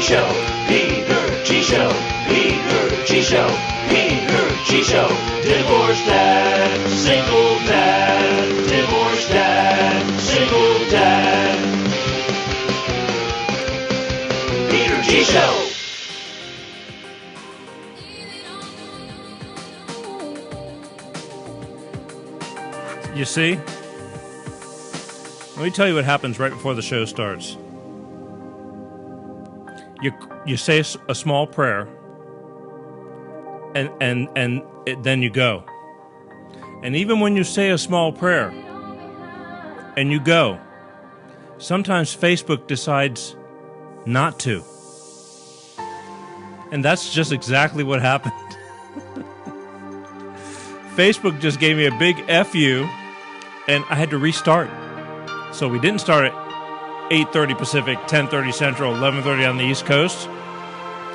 Show, Peter G Show, Peter G Show, Peter G Show. Divorced dad, single dad, divorced dad, single dad. Peter G Show. You see? Let me tell you what happens right before the show starts. You say a small prayer, and then you go. And even when you say a small prayer, and you go, sometimes Facebook decides not to. And that's just exactly what happened. Facebook just gave me a big F you, and I had to restart. So we didn't start at 8:30 Pacific, 10:30 Central, 11:30 on the East Coast.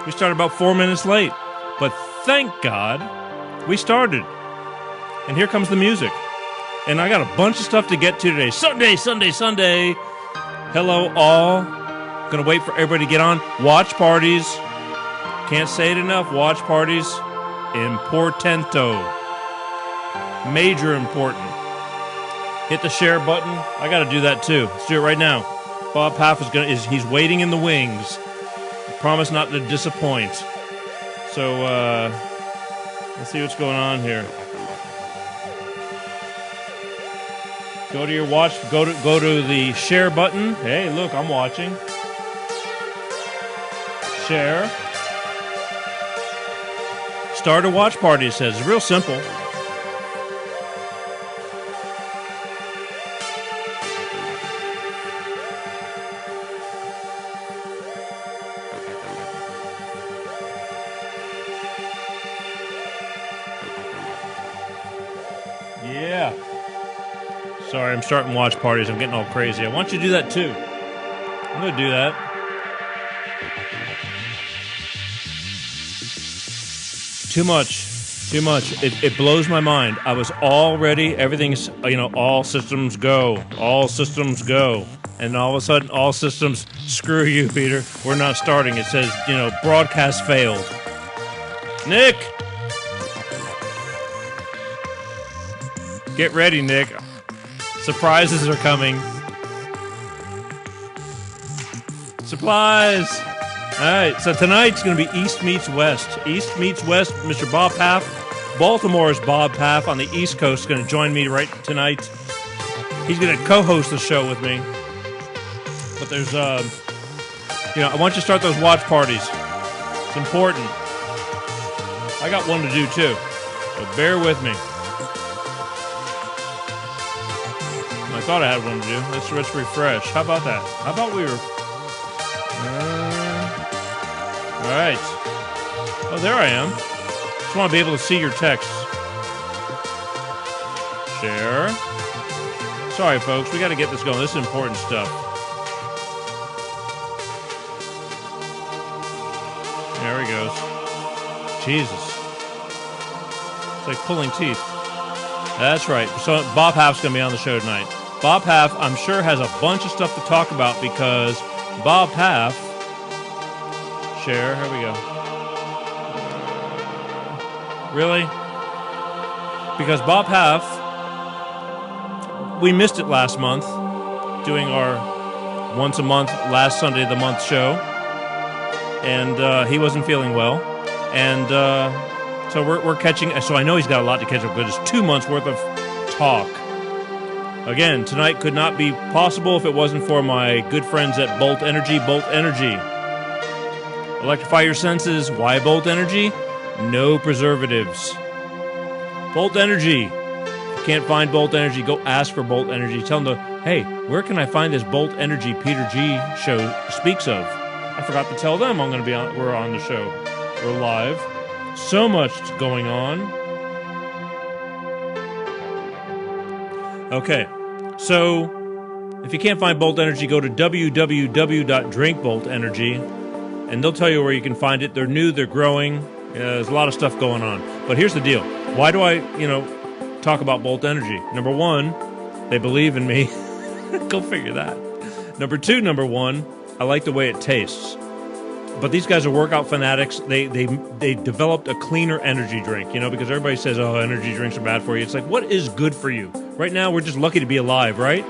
We started about 4 minutes late. But thank God we started. And here comes the music. And I got a bunch of stuff to get to today. Sunday. Hello, all. Gonna wait for everybody to get on. Watch parties. Can't say it enough. Watch parties. Importanto. Major important. Hit the share button. I got to do that too. Let's do it right now. Bob Paff he's waiting in the wings. I promise not to disappoint. So let's see what's going on here. Go to your watch. Go to the share button. Hey, look, I'm watching. Share. Start a watch party. It says it's real simple. Yeah. Sorry, I'm starting watch parties. I'm getting all crazy. I want you to do that too. I'm going to do that. Too much. It blows my mind. I was all ready. Everything's, all systems go. All systems go. And all of a sudden, all systems, screw you, Peter. We're not starting. It says, broadcast failed. Nick! Get ready, Nick. Surprises are coming. Supplies! Alright, so tonight's going to be East Meets West. East Meets West, Mr. Bob Paff. Baltimore's Bob Paff on the East Coast is going to join me right tonight. He's going to co-host the show with me. But there's, I want you to start those watch parties. It's important. I got one to do too, so bear with me. I thought I had one to do. Let's refresh. How about that? How about we were... all right. Oh, there I am. Just want to be able to see your texts. Share. Sorry, folks. We got to get this going. This is important stuff. There he goes. Jesus. It's like pulling teeth. That's right. So Bob Paff's going to be on the show tonight. Bob Paff, I'm sure, has a bunch of stuff to talk about because Bob Paff... Share. Here we go. Really? Because Bob Paff, we missed it last month, doing our once a month, last Sunday of the month show, and he wasn't feeling well, and so we're catching. So I know he's got a lot to catch up with. It's 2 months worth of talk. Again, tonight could not be possible if it wasn't for my good friends at Bolt Energy. Bolt Energy. Electrify your senses. Why Bolt Energy? No preservatives. Bolt Energy. If you can't find Bolt Energy, go ask for Bolt Energy. Tell them, hey, where can I find this Bolt Energy Peter G show speaks of? I forgot to tell them we're on the show. We're live. So much going on. Okay, so if you can't find Bolt Energy, go to www.drinkboltenergy, and they'll tell you where you can find it. They're new, they're growing. There's a lot of stuff going on. But here's the deal. Why do I, talk about Bolt Energy? Number one, they believe in me. Go figure that. Number one, I like the way it tastes. But these guys are workout fanatics. They developed a cleaner energy drink, because everybody says, oh, energy drinks are bad for you. It's like, what is good for you? Right now, we're just lucky to be alive, right?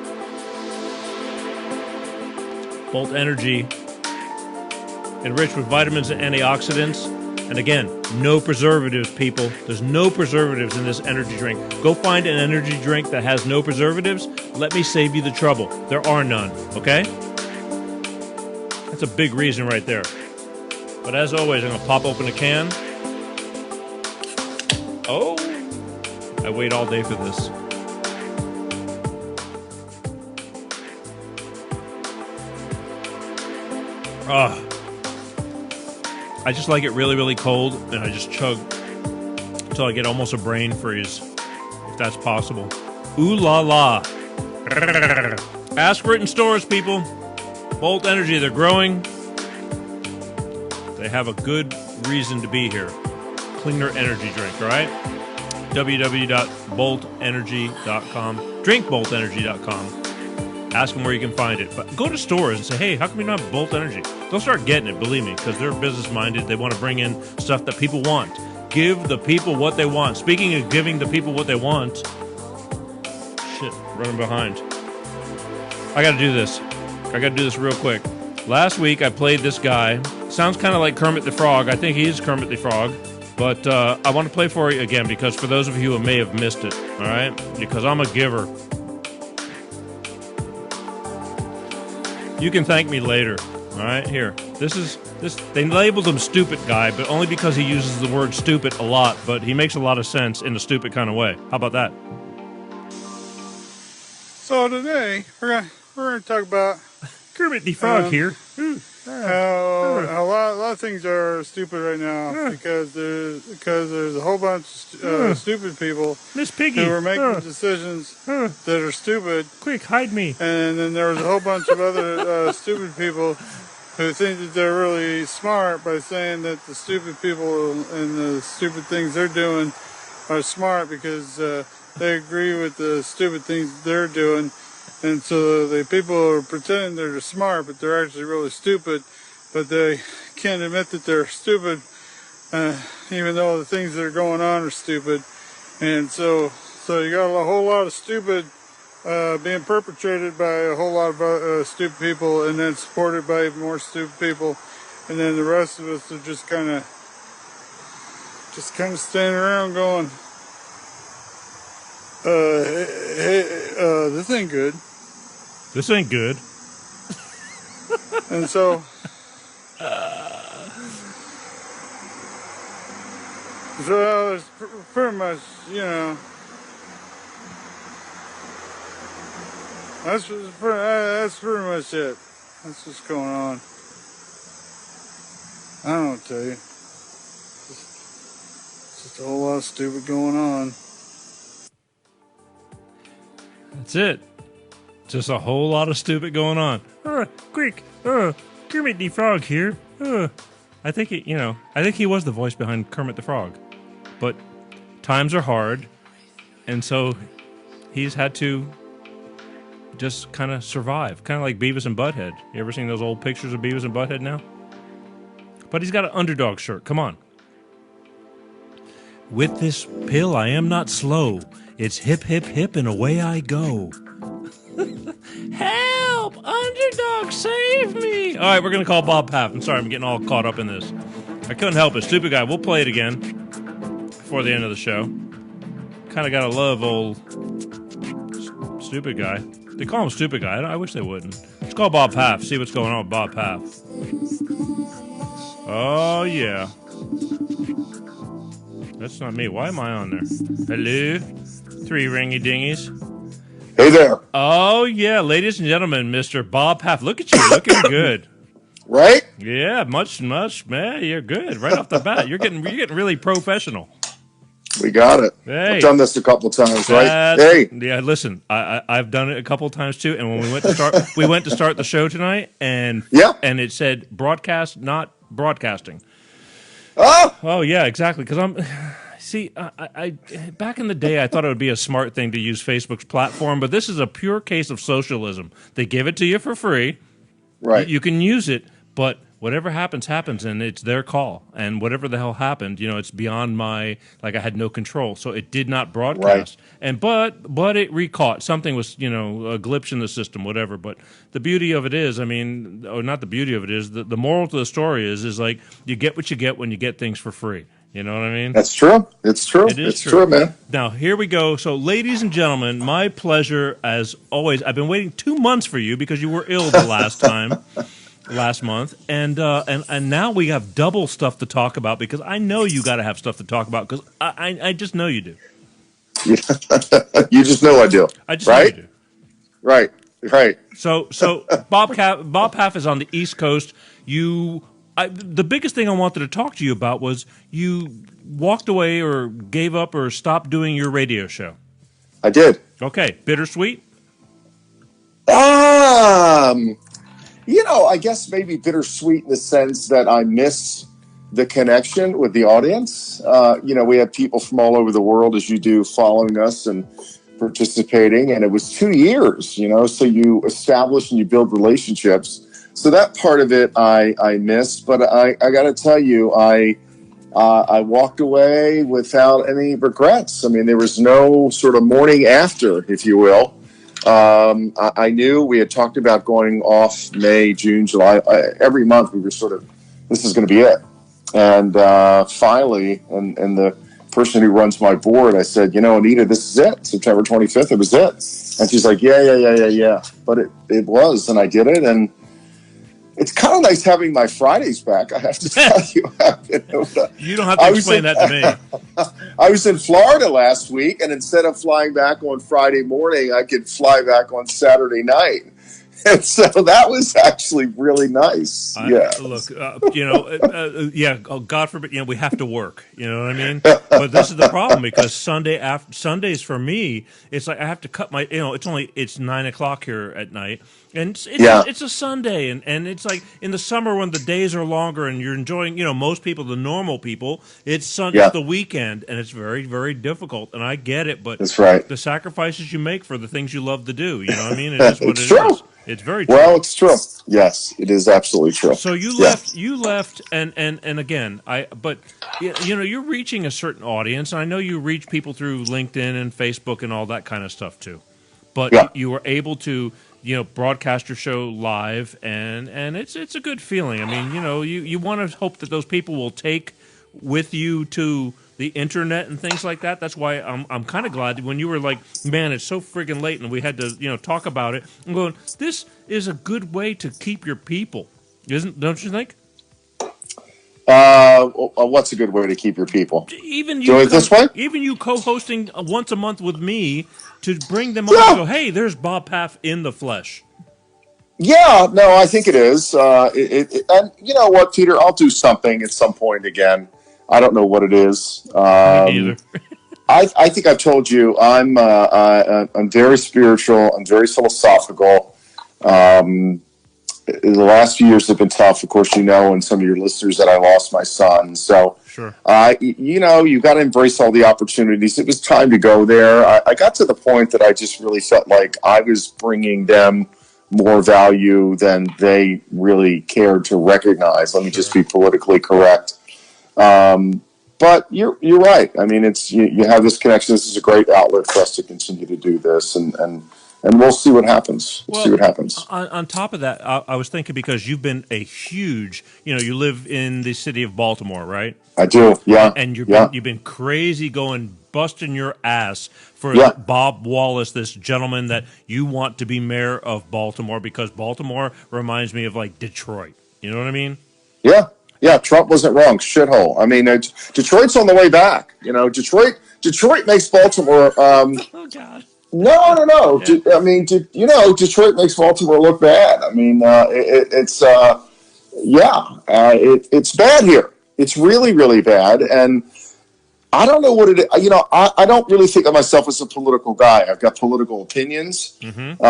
Bolt Energy, enriched with vitamins and antioxidants. And again, no preservatives, people. There's no preservatives in this energy drink. Go find an energy drink that has no preservatives. Let me save you the trouble. There are none, okay? That's a big reason right there. But as always, I'm going to pop open a can. Oh! I wait all day for this. I just like it really, really cold, and I just chug until I get almost a brain freeze, if that's possible. Ooh la la. Ask for it in stores, people. Bolt Energy, they're growing. They have a good reason to be here. Cleaner energy drink, all right? www.boltenergy.com. Drinkboltenergy.com. Ask them where you can find it. But go to stores and say, hey, how come you don't have Bolt Energy? They'll start getting it, believe me, because they're business-minded. They want to bring in stuff that people want. Give the people what they want. Speaking of giving the people what they want, shit, running behind. I got to do this. Real quick. Last week, I played this guy. Sounds kind of like Kermit the Frog. I think he is Kermit the Frog. But I want to play for you again because for those of you who may have missed it, all right? Because I'm a giver. You can thank me later, all right? Here. This. They labeled him Stupid Guy, but only because he uses the word stupid a lot, but he makes a lot of sense in a stupid kind of way. How about that? So today, we're gonna talk about Kermit the Frog here. How a lot of things are stupid right now because there's a whole bunch of stupid people Miss Piggy who are making decisions that are stupid. Quick, hide me. And then there's a whole bunch of other stupid people who think that they're really smart by saying that the stupid people and the stupid things they're doing are smart because they agree with the stupid things they're doing. And so the people are pretending they're smart, but they're actually really stupid. But they can't admit that they're stupid, even though the things that are going on are stupid. And so you got a whole lot of stupid being perpetrated by a whole lot of stupid people, and then supported by even more stupid people. And then the rest of us are just kind of standing around going, this ain't good. This ain't good. And so, it's pretty much, that's pretty much it. That's what's going on. I don't know what to tell you. It's just a whole lot of stupid going on. That's it. Just a whole lot of stupid going on. Quick, Kermit the Frog here. I think he was the voice behind Kermit the Frog. But times are hard, and so he's had to just kind of survive. Kind of like Beavis and Butthead. You ever seen those old pictures of Beavis and Butthead now? But he's got an underdog shirt. Come on. With this pill, I am not slow. It's hip, hip, hip, and away I go. Help! Underdog, save me! All right, we're going to call Bob Paff. I'm sorry, I'm getting all caught up in this. I couldn't help it. Stupid Guy. We'll play it again before the end of the show. Kind of got to love old Stupid Guy. They call him Stupid Guy. I wish they wouldn't. Let's call Bob Paff. See what's going on with Bob Paff. Oh, yeah. That's not me. Why am I on there? Hello? 3 ringy dingies. Hey there. Oh, yeah. Ladies and gentlemen, Mr. Bob Paff. Look at you. Looking good. Right? Yeah, much, man. You're good. Right off the bat. You're getting really professional. We got it. Hey. I've done this a couple times, right? Hey. Yeah, listen, I've done it a couple times too. And when we went to start the show tonight, and it said broadcast, not broadcasting. Oh yeah, exactly. Because I back in the day, I thought it would be a smart thing to use Facebook's platform, but this is a pure case of socialism. They give it to you for free, right? You can use it, but whatever happens, happens, and it's their call. And whatever the hell happened, it's beyond my, like, I had no control. So it did not broadcast. Right. And but it recaught. Something was, a glitch in the system, whatever. But the beauty of it is, or not the beauty of it is, the moral to the story is like, you get what you get when you get things for free. You know what I mean? That's true. It's true. It's true, man. Now, here we go. So, ladies and gentlemen, my pleasure as always. I've been waiting 2 months for you because you were ill the last time, last month. And now we have double stuff to talk about because I know you got to have stuff to talk about because I just know you do. You just know I do. I just know you do. Right. So Bob Paff is on the East Coast. The biggest thing I wanted to talk to you about was you walked away or gave up or stopped doing your radio show. I did. Okay, bittersweet? I guess maybe bittersweet in the sense that I miss the connection with the audience. We have people from all over the world, as you do, following us and participating. And it was 2 years, so you establish and you build relationships. So that part of it I missed, but I got to tell you, I walked away without any regrets. I mean, there was no sort of morning after, if you will. I knew we had talked about going off May, June, July. Every month we were sort of, this is going to be it. And finally, and the person who runs my board, I said, Anita, this is it. September 25th, it was it. And she's like, yeah. But it was, and I did it, and it's kind of nice having my Fridays back, I have to tell you. You don't have to explain that to me. I was in Florida last week, and instead of flying back on Friday morning, I could fly back on Saturday night. And so that was actually really nice. Look, God forbid, we have to work. You know what I mean? But this is the problem because Sundays for me, it's like I have to cut my. It's 9 o'clock here at night, and it's a Sunday, and it's like in the summer when the days are longer and you're enjoying. Most people, the normal people, it's Sunday, it's the weekend, and it's very, very difficult. And I get it, but that's right. The sacrifices you make for the things you love to do. You know what I mean? It is what it's it true. is. It's very true. Well, it's true. Yes, it is absolutely true. So you left, and again, you're reaching a certain audience, and I know you reach people through LinkedIn and Facebook and all that kind of stuff too. But you were able to, broadcast your show live, and it's a good feeling. I mean, you want to hope that those people will take with you to the internet and things like that. That's why I'm kind of glad when you were like, man, it's so friggin' late and we had to talk about it. I'm going, this is a good way to keep your people, don't you think? What's a good way to keep your people? Even do it this way. Even you co-hosting once a month with me to bring them on and go, hey, there's Bob Paff in the flesh. Yeah, no, I think it is. And you know what, Peter? I'll do something at some point again. I don't know what it is. Me neither. I think I've told you I'm very spiritual. I'm very philosophical. The last few years have been tough, of course, and some of your listeners that I lost my son. So, sure. You got to embrace all the opportunities. It was time to go there. I got to the point that I just really felt like I was bringing them more value than they really cared to recognize. Let me just be politically correct. But you're right. I mean, it's you have this connection. This is a great outlet for us to continue to do this, and we'll see what happens. We'll see what happens. On top of that, I was thinking because you've been a huge, you live in the city of Baltimore, right? I do, yeah. And you've been crazy busting your ass for Bob Wallace, this gentleman that you want to be mayor of Baltimore because Baltimore reminds me of like Detroit. You know what I mean? Yeah. Yeah, Trump wasn't wrong. Shithole. I mean, Detroit's on the way back. Detroit makes Baltimore. Oh God. No. Yeah. I mean, Detroit makes Baltimore look bad. I mean, it's bad here. It's really, really bad, and I don't know what it is. I don't really think of myself as a political guy. I've got political opinions. Mm-hmm.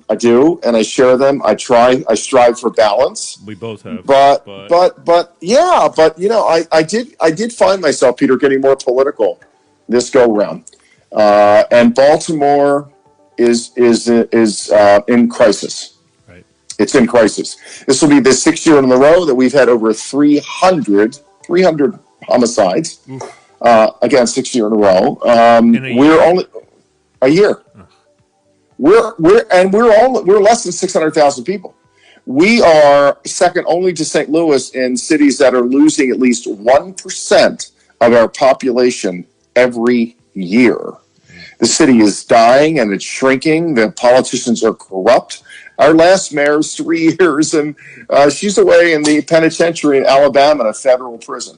I do, and I share them. I strive for balance. We both have. But I did find myself, Peter, getting more political this go round. And Baltimore is in crisis. Right. It's in crisis. This will be the 6th year in a row that we've had over 300 homicides. Again, 6th year in a row. We're only a year. We're less than 600,000 people. We are second only to St. Louis in cities that are losing at least 1% of our population every year. The city is dying and it's shrinking. The politicians are corrupt. Our last mayor's 3 years, and she's away in the penitentiary in Alabama in a federal prison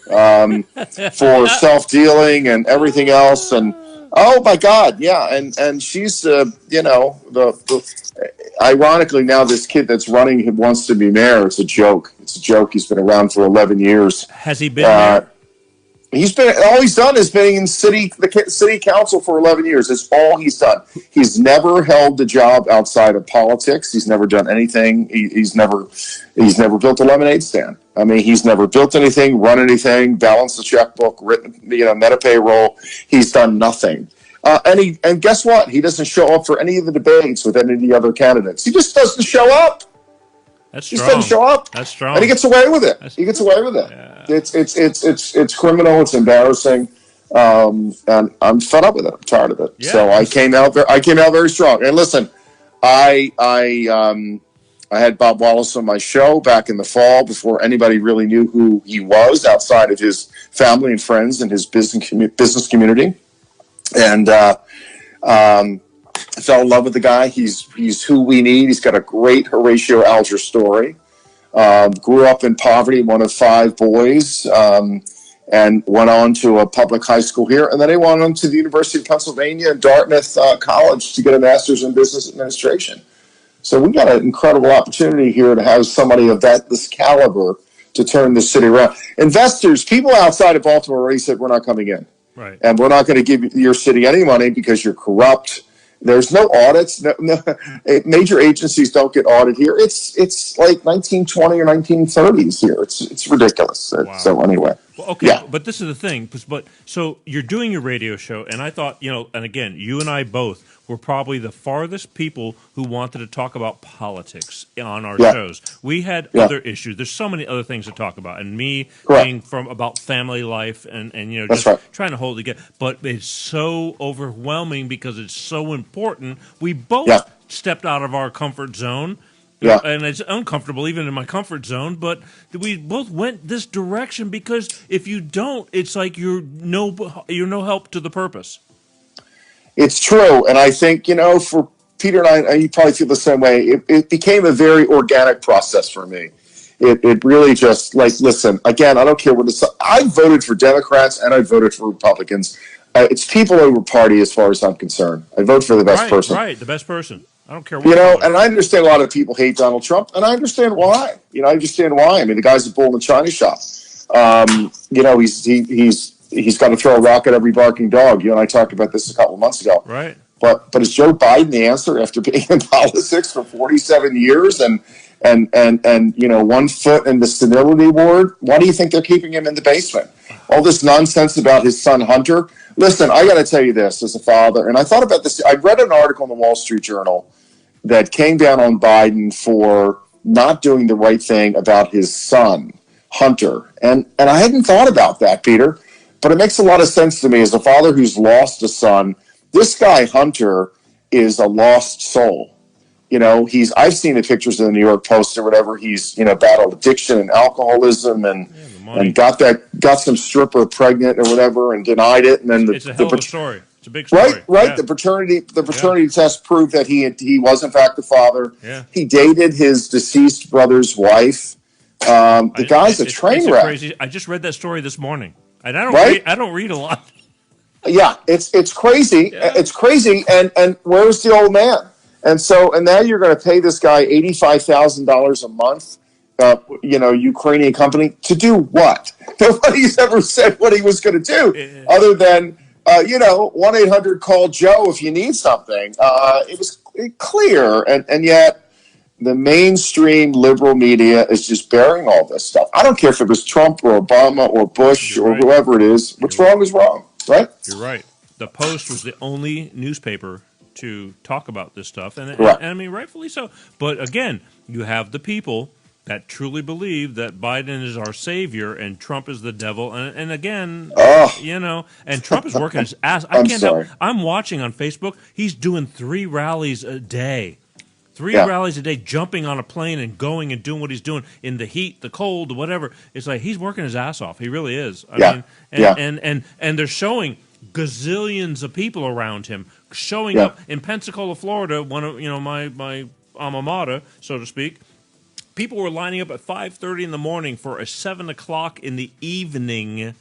for self-dealing and everything else. And oh my God, yeah, and she's ironically now this kid that's running who wants to be mayor. It's a joke. He's been around for 11 years. Has he been mayor? All he's done is been in the city council for 11 years. That's all he's done. He's never held a job outside of politics. He's never done anything. He's never built a lemonade stand. I mean, he's never built anything, run anything, balanced the checkbook, met a payroll. He's done nothing. And guess what? He doesn't show up for any of the debates with any of the other candidates. He just doesn't show up. That's strong. Just doesn't show up. That's strong. And he gets away with it. Yeah. It's criminal. It's embarrassing. And I'm fed up with it. I'm tired of it. Yeah. So I came out very strong. And listen, I had Bob Wallace on my show back in the fall before anybody really knew who he was outside of his family and friends and his business community. And I fell in love with the guy. He's who we need. He's got a great Horatio Alger story. Grew up in poverty, one of 5 boys, and went on to a public high school here. And then he went on to the University of Pennsylvania and Dartmouth College to get a master's in business administration. So we got an incredible opportunity here to have somebody of this caliber to turn the city around. Investors, people outside of Baltimore already said, we're not coming in. Right. And we're not going to give your city any money because you're corrupt. There's no audits. No, major agencies don't get audited here. It's like 1920 or 1930s here. It's ridiculous. Wow. So anyway. Well, okay, yeah. But this is the thing. But so you're doing your radio show, and I thought, and again, you and I both were probably the farthest people who wanted to talk about politics on our shows. We had other issues. There's so many other things to talk about, and me being about family life and just trying to hold it together. But it's so overwhelming because it's so important. We both stepped out of our comfort zone. Yeah. And it's uncomfortable even in my comfort zone, but we both went this direction because if you don't, it's like you're no help to the purpose. It's true, and I think, for Peter and I, you probably feel the same way. It became a very organic process for me. It really just, listen, again, I don't care what it's. I voted for Democrats and I voted for Republicans. It's people over party as far as I'm concerned. I vote for the best person. Right, the best person. I don't care what. And I understand a lot of people hate Donald Trump, and I understand why. I understand why. I mean, the guy's a bull in the china shop. He's got to throw a rock at every barking dog. You and I talked about this a couple of months ago. Right. But is Joe Biden the answer after being in politics for 47 years and 1 foot in the senility ward? Why do you think they're keeping him in the basement? All this nonsense about his son Hunter. Listen, I got to tell you this as a father, and I thought about this. I read an article in the Wall Street Journal that came down on Biden for not doing the right thing about his son Hunter, and I hadn't thought about that, Peter. But it makes a lot of sense to me as a father who's lost a son. This guy, Hunter, is a lost soul. I've seen the pictures in the New York Post or whatever. He's, battled addiction and alcoholism and got some stripper pregnant or whatever and denied it. And then it's a hell of a story. It's a big story. Right. Yeah. The paternity test proved that he was in fact the father. Yeah. He dated his deceased brother's wife. The guy's a train wreck. Crazy. I just read that story this morning. And I don't read a lot. Yeah, it's crazy. Yeah. It's crazy. And where's the old man? And now you're going to pay this guy $85,000 a month, Ukrainian company to do what? Nobody's ever said what he was going to do, other than 1-800-CALL-JOE if you need something. It was clear, and yet the mainstream liberal media is just bearing all this stuff. I don't care if it was Trump or Obama or Bush or whoever it is. What's wrong is wrong, right? You're right. The Post was the only newspaper to talk about this stuff, and Right. I mean rightfully so. But again, you have the people that truly believe that Biden is our savior and Trump is the devil, and again, Oh, and Trump is working his ass. I I'm can't help. sorry. I'm watching on Facebook. He's doing 3 rallies a day. Three Yeah. rallies a day, jumping on a plane and going and doing what he's doing in the heat, the cold, whatever. It's like he's working his ass off. He really is. I Yeah. mean, Yeah. and they're showing gazillions of people around him showing Yeah. up in Pensacola, Florida. One of my alma mater, so to speak. People were lining up at 5:30 in the morning for a 7 o'clock in the evening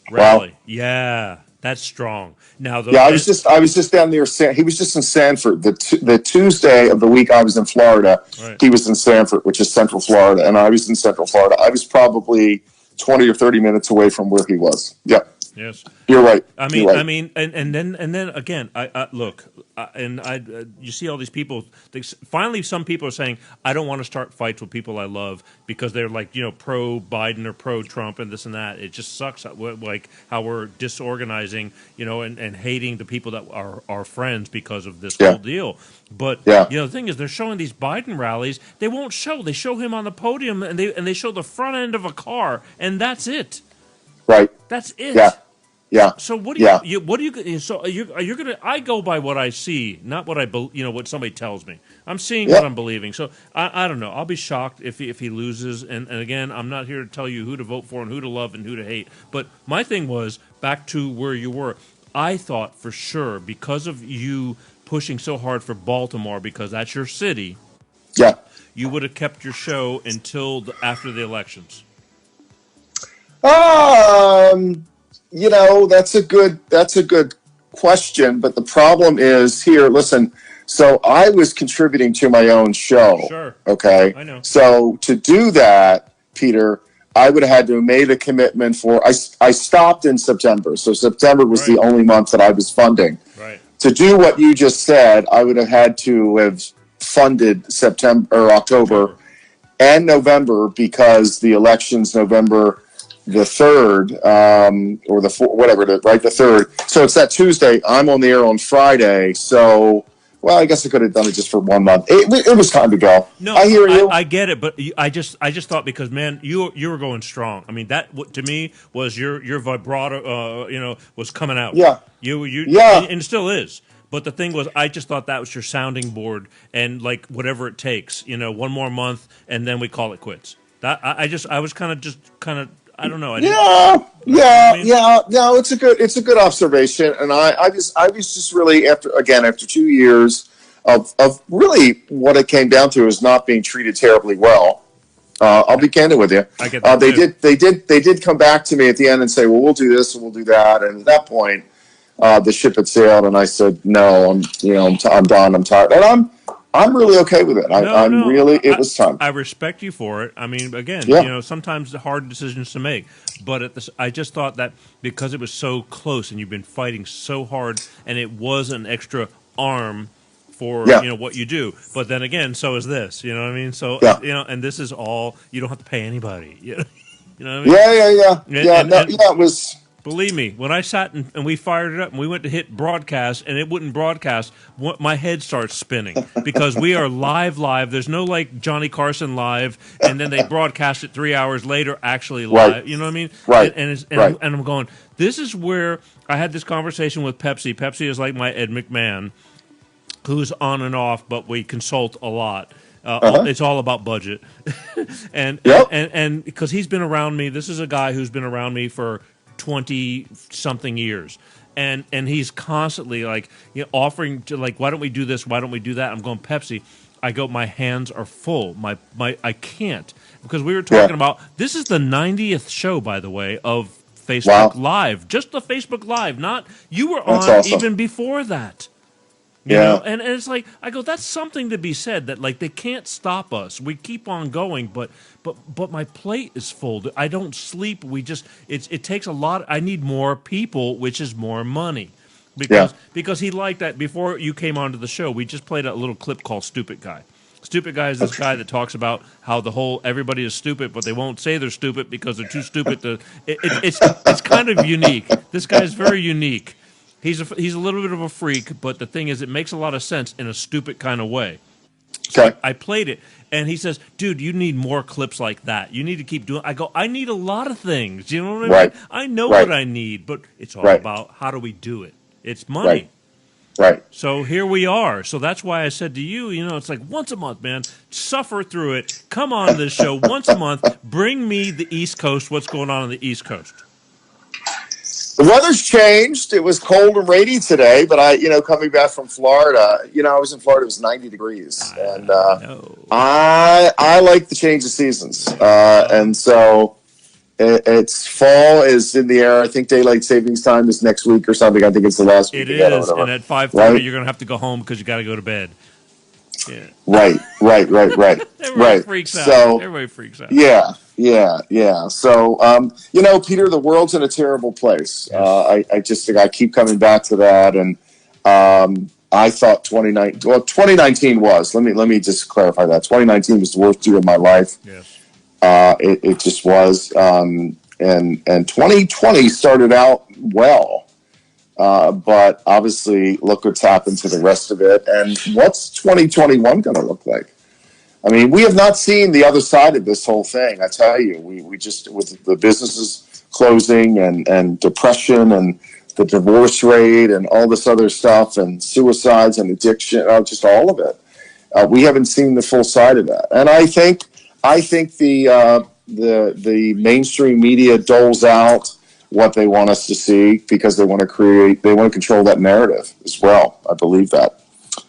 rally. Wow. Yeah, that's strong. Now, Yeah, I was just down near he was just in Sanford. The Tuesday of the week I was in Florida, Right. he was in Sanford, which is Central Florida, and I was in Central Florida. I was probably 20 or 30 minutes away from where he was. Yeah. Yes. You're right. I You're right. mean, and then again, I look, you see all these people. Finally, some people are saying, I don't want to start fights with people I love because they're like, pro Biden or pro Trump and this and that. It just sucks, like how we're disorganizing, and hating the people that are our friends because of this Yeah. whole deal. But Yeah. the thing is, they're showing these Biden rallies. They won't show. They show him on the podium, and they show the front end of a car, and that's it. Right. That's it. Yeah. Yeah. So what do Yeah. you? What do you? So are you gonna? I go by what I see, not what what somebody tells me. I'm seeing Yeah. what I'm believing. So I don't know. I'll be shocked if he loses. And again, I'm not here to tell you who to vote for and who to love and who to hate. But my thing was back to where you were. I thought for sure because of you pushing so hard for Baltimore because that's your city, Yeah. you would have kept your show until after the elections. That's a good question, but the problem is here, listen, so I was contributing to my own show. Sure. Okay. I know. So to do that, Peter, I would have had to have made a commitment I stopped in September. So September was Right. the only month that I was funding. Right. To do what you just said, I would have had to have funded September or October and November because the election's November the 3rd, or the 4th, whatever it is, right? The 3rd. So it's that Tuesday. I'm on the air on Friday. So, well, I guess I could have done it just for 1 month. It was time to go. No, I hear you. I get it, but I just thought because man, you were going strong. I mean, that to me was your vibrato, was coming out. Yeah. Yeah, and it still is. But the thing was, I just thought that was your sounding board, and like whatever it takes, 1 more month, and then we call it quits. That I was kind of. I don't know. Yeah. No, it's a good observation, and I was just really after 2 years of really what it came down to is not being treated terribly well. I'll be candid with you. I get that they did come back to me at the end and say, well, we'll do this and we'll do that, and at that point, the ship had sailed, and I said, no, I'm done. I'm tired, and I'm really okay with it. It was time. I respect you for it. I mean, again, sometimes the hard decisions to make. But I just thought that because it was so close and you've been fighting so hard, and it was an extra arm for what you do. But then again, so is this. You know what I mean? So and this is all you don't have to pay anybody. You know what I mean? It was. Believe me, when I sat and we fired it up and we went to hit broadcast and it wouldn't broadcast, my head starts spinning because we are live. There's no like Johnny Carson live and then they broadcast it 3 hours later actually live. Right. You know what I mean? Right. And I'm going, this is where I had this conversation with Pepsi. Pepsi is like my Ed McMahon, who's on and off, but we consult a lot. It's all about budget. and because he's been around me, this is a guy who's been around me for 20-something years, and he's constantly like offering to like, why don't we do this? Why don't we do that? I'm going, Pepsi. I go, my hands are full. My I can't, because we were talking about this is the 90th show, by the way, of Facebook Live, just the Facebook Live. Not you were on awesome. Even before that. You know, and it's like I go, that's something to be said that like they can't stop us. We keep on going, but my plate is full. I don't sleep. It takes a lot. I need more people, which is more money. Because he liked that before you came onto the show. We just played a little clip called Stupid Guy. Stupid Guy is this guy that talks about how everybody is stupid, but they won't say they're stupid because they're too stupid to. It's kind of unique. This guy is very unique. He's a little bit of a freak, but the thing is, it makes a lot of sense in a stupid kind of way. So Okay. I played it, and he says, "Dude, you need more clips like that. You need to keep doing." I go, "I need a lot of things. You know what I mean? Right. I know Right. what I need, but it's all Right. about how do we do it. It's money." Right. Right. So here we are. So that's why I said to you, it's like once a month, man. Suffer through it. Come on this show once a month. Bring me the East Coast. What's going on the East Coast? The weather's changed. It was cold and rainy today, but coming back from Florida, I was in Florida. It was 90 degrees, and I like the change of seasons, and so it's fall is in the air. I think daylight savings time is next week or something. I think it's the last week. It is, and at 5:30 you're going to have to go home because you got to go to bed. Yeah. Right. Everybody freaks out. So everybody freaks out. Yeah. So, Peter, the world's in a terrible place. Yes. I just think I keep coming back to that, and I thought 2019 was. Let me just clarify that 2019 was the worst year of my life. Yes. It just was, and 2020 started out well. But obviously, look what's happened to the rest of it. And what's 2021 going to look like? I mean, we have not seen the other side of this whole thing. I tell you, we just, with the businesses closing and depression and the divorce rate and all this other stuff and suicides and addiction, just all of it. We haven't seen the full side of that. And I think the mainstream media doles out what they want us to see because they want to control that narrative as well. I believe that.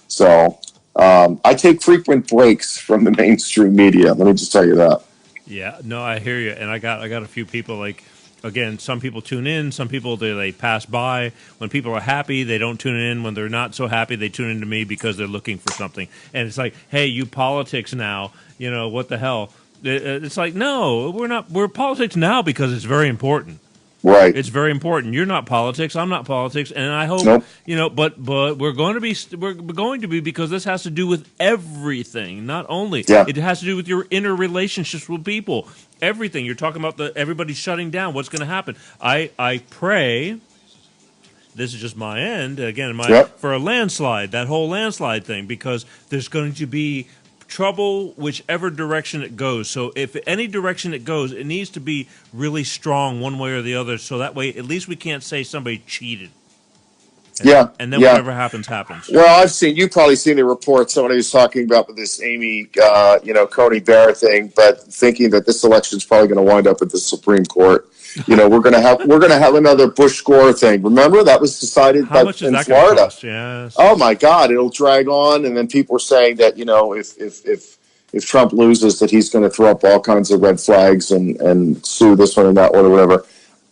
So I take frequent breaks from the mainstream media. Let me just tell you that. Yeah, no, I hear you. And I got a few people, like, again, some people tune in, some people they pass by. When people are happy, they don't tune in. When they're not so happy, they tune in to me because they're looking for something. And it's like, hey, you politics now, what the hell? It's like, no, we're not. We're politics now because it's very important. Right. It's very important. You're not politics. I'm not politics, and I hope Nope. But we're going to be because this has to do with everything. Not only it has to do with your inner relationships with people. Everything you're talking about. Everybody shutting down. What's going to happen? I pray. This is just my end again. For a landslide. That whole landslide thing because there's going to be trouble whichever direction it goes. So if any direction it goes, it needs to be really strong one way or the other. So that way, at least we can't say somebody cheated. And then whatever happens. Well, you've probably seen the report. Somebody was talking about this Amy, Coney Barrett thing, but thinking that this election is probably going to wind up at the Supreme Court. We're going to have another Bush Gore thing. Remember that was decided How much is that in Florida. Cost? Yes. Oh my God, it'll drag on, and then people are saying that if Trump loses, that he's going to throw up all kinds of red flags and sue this one and that one or whatever.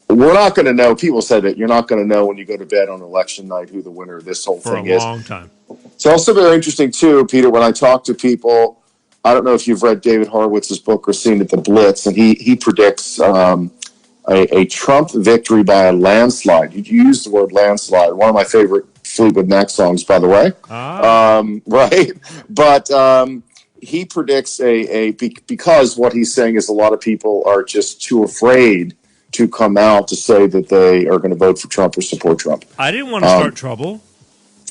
We're not going to know. People said that you're not going to know when you go to bed on election night who the winner of this whole thing is. For a long time. It's also very interesting too, Peter. When I talk to people, I don't know if you've read David Horowitz's book or seen it, The Blitz, and he predicts a Trump victory by a landslide. You used the word landslide. One of my favorite Fleetwood Mac songs, by the way. Right? But he predicts because what he's saying is a lot of people are just too afraid to come out to say that they are going to vote for Trump or support Trump. I didn't want to start trouble.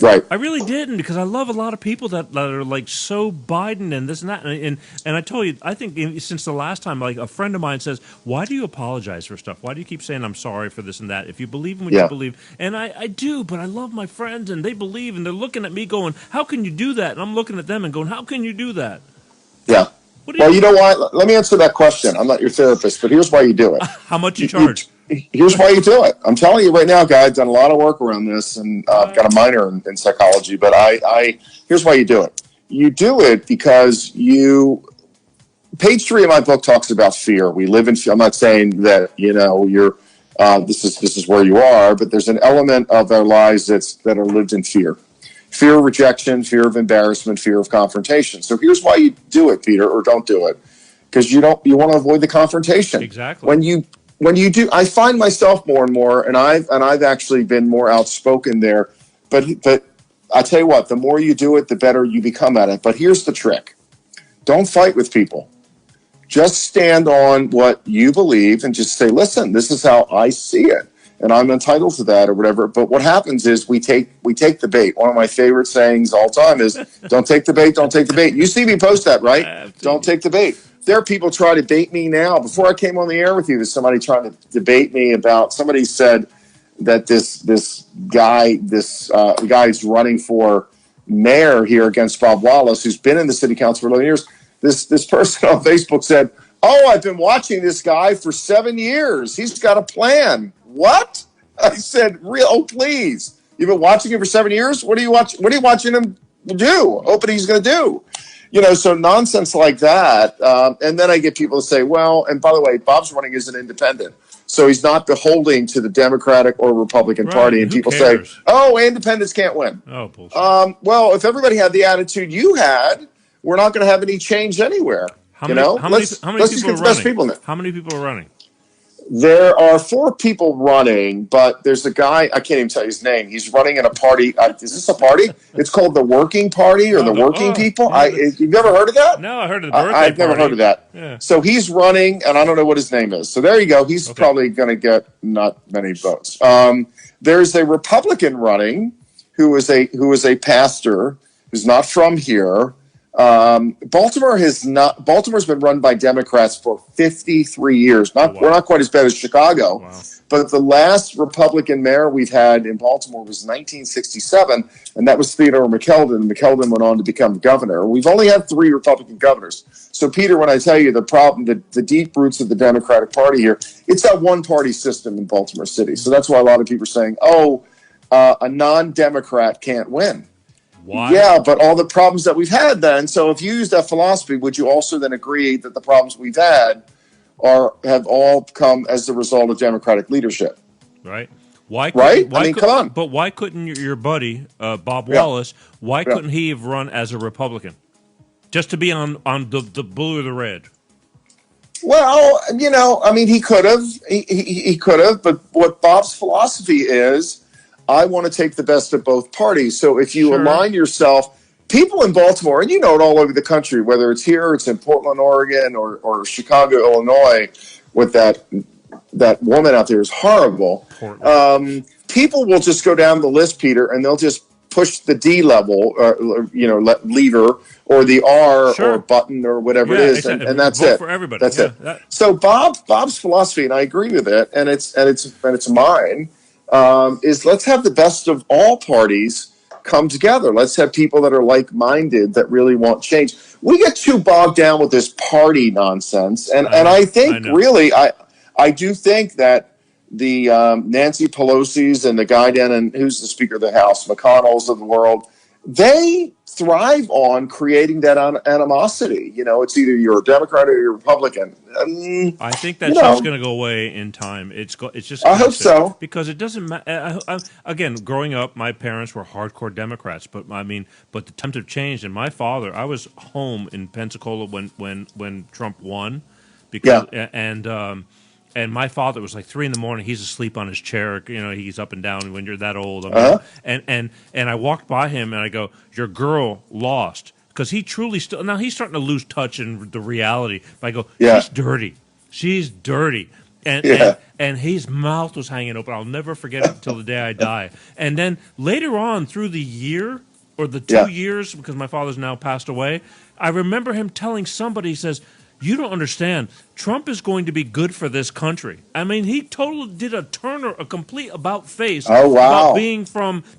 Right. I really didn't because I love a lot of people that are like so Biden and this and that. And I told you, I think since the last time, like a friend of mine says, why do you apologize for stuff? Why do you keep saying I'm sorry for this and that? If you believe in what you believe. And I do, but I love my friends and they believe and they're looking at me going, how can you do that? And I'm looking at them and going, how can you do that? Yeah. Well, you know what? Let me answer that question. I'm not your therapist, but here's why you do it. How much you charge? Here's why you do it. I'm telling you right now, guys, I've done a lot of work around this, and I've got a minor in psychology, but here's why you do it. You do it because page 3 of my book talks about fear. We live in fear. I'm not saying that, you're this is where you are, but there's an element of our lives that are lived in fear. Fear of rejection, fear of embarrassment, fear of confrontation. So here's why you do it, Peter, or don't do it. Because you want to avoid the confrontation. Exactly. When you do, I find myself more and more, and I've actually been more outspoken there. But I tell you what, the more you do it, the better you become at it. But here's the trick: don't fight with people. Just stand on what you believe and just say, "Listen, this is how I see it." and I'm entitled to that or whatever. But what happens is we take the bait. One of my favorite sayings all the time is, "Don't take the bait, don't take the bait." You see me post that, right? Don't take the bait. There are people trying to bait me now. Before I came on the air with you, there's somebody trying to debate me about. Somebody said that this guy's running for mayor here against Bob Wallace, who's been in the city council for 11 years. This person on Facebook said, "Oh, I've been watching this guy for 7 years. He's got a plan." What? I said, "Real? Oh, please. You've been watching him for 7 years? What are you watching him do? Hoping he's going to do?" So nonsense like that. And then I get people to say, well, and by the way, Bob's running as an independent. So he's not beholding to the Democratic or Republican Party. And people say, "Oh, independents can't win." Oh, bullshit. Well, if everybody had the attitude you had, we're not going to have any change anywhere. How many people are running? How many people are running? There are 4 people running, but there's a guy, I can't even tell you his name. He's running in a party. Is this a party? It's called the Working Party or the Working People. You've never heard of that? No, I heard of the birthday I've never heard of that. Yeah. So he's running, and I don't know what his name is. So there you go. He's probably going to get not many votes. There's a Republican running who is a pastor who's not from here. Baltimore's been run by Democrats for 53 years. We're not quite as bad as Chicago, but the last Republican mayor we've had in Baltimore was 1967, and that was Theodore McKeldin. McKeldin went on to become governor. We've only had 3 Republican governors. So, Peter, when I tell you the problem, the deep roots of the Democratic Party here, it's that one-party system in Baltimore City. So that's why a lot of people are saying, a non-Democrat can't win. Why? Yeah, but all the problems that we've had then. So if you use that philosophy, would you also then agree that the problems we've had have all come as the result of Democratic leadership? Right. Come on. But why couldn't your buddy, Bob Wallace, why couldn't he have run as a Republican? Just to be on the blue or the red? Well, he could have. He could have. But what Bob's philosophy is, I want to take the best of both parties. So if you align yourself, people in Baltimore, and it all over the country, whether it's here, it's in Portland, Oregon, or Chicago, Illinois, with that woman out there is horrible. People will just go down the list, Peter, and they'll just push the D level, lever, or the R or button or whatever it is, exactly. and that's Vote it. For everybody. That's it. So Bob's philosophy, and I agree with it, and it's mine. Is let's have the best of all parties come together. Let's have people that are like-minded that really want change. We get too bogged down with this party nonsense, and I think really I do think that the Nancy Pelosi's and the guy down in who's the Speaker of the House, McConnell's of the world, they thrive on creating that animosity. It's either you're a Democrat or you're a Republican. I think that stuff's going to go away in time. It's just. I hope so, because it doesn't matter. Again, growing up, my parents were hardcore Democrats, but the times have changed. And my father, I was home in Pensacola when Trump won, and my father was like 3 a.m. He's asleep on his chair. He's up and down when you're that old. And I walked by him and I go, "Your girl lost," because he truly now he's starting to lose touch in the reality. But I go, "She's dirty," and his mouth was hanging open. I'll never forget it until the day I die. And then later on through the year or the 2 years, because my father's now passed away, I remember him telling somebody, he says, "You don't understand. Trump is going to be good for this country." I mean, he totally did a complete about face about being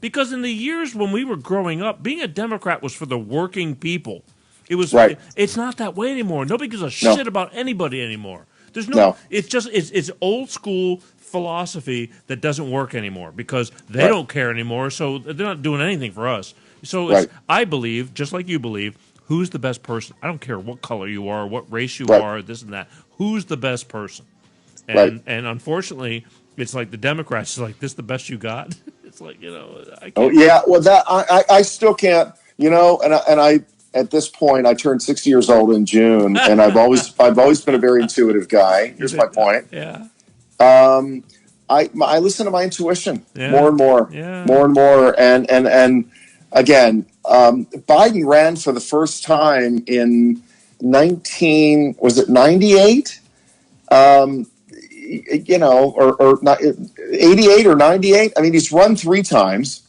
because in the years when we were growing up, being a Democrat was for the working people. It was. It's not that way anymore. Nobody gives a shit about anybody anymore. There's no. It's just it's old school philosophy that doesn't work anymore because they don't care anymore. So they're not doing anything for us. So I believe, just like you believe. Who's the best person? I don't care what color you are, what race you are, this and that. Who's the best person? And unfortunately, it's like the Democrats is like, "This the best you got?" It's like, I can't. Oh yeah, well that I still can't, and I at this point I turned 60 years old in June, and I've always been a very intuitive guy. Here's my point. Yeah. I listen to my intuition more and more, more and more, and again. Biden ran for the first time in 98? or not, 88 or 98. I mean, he's run 3 times.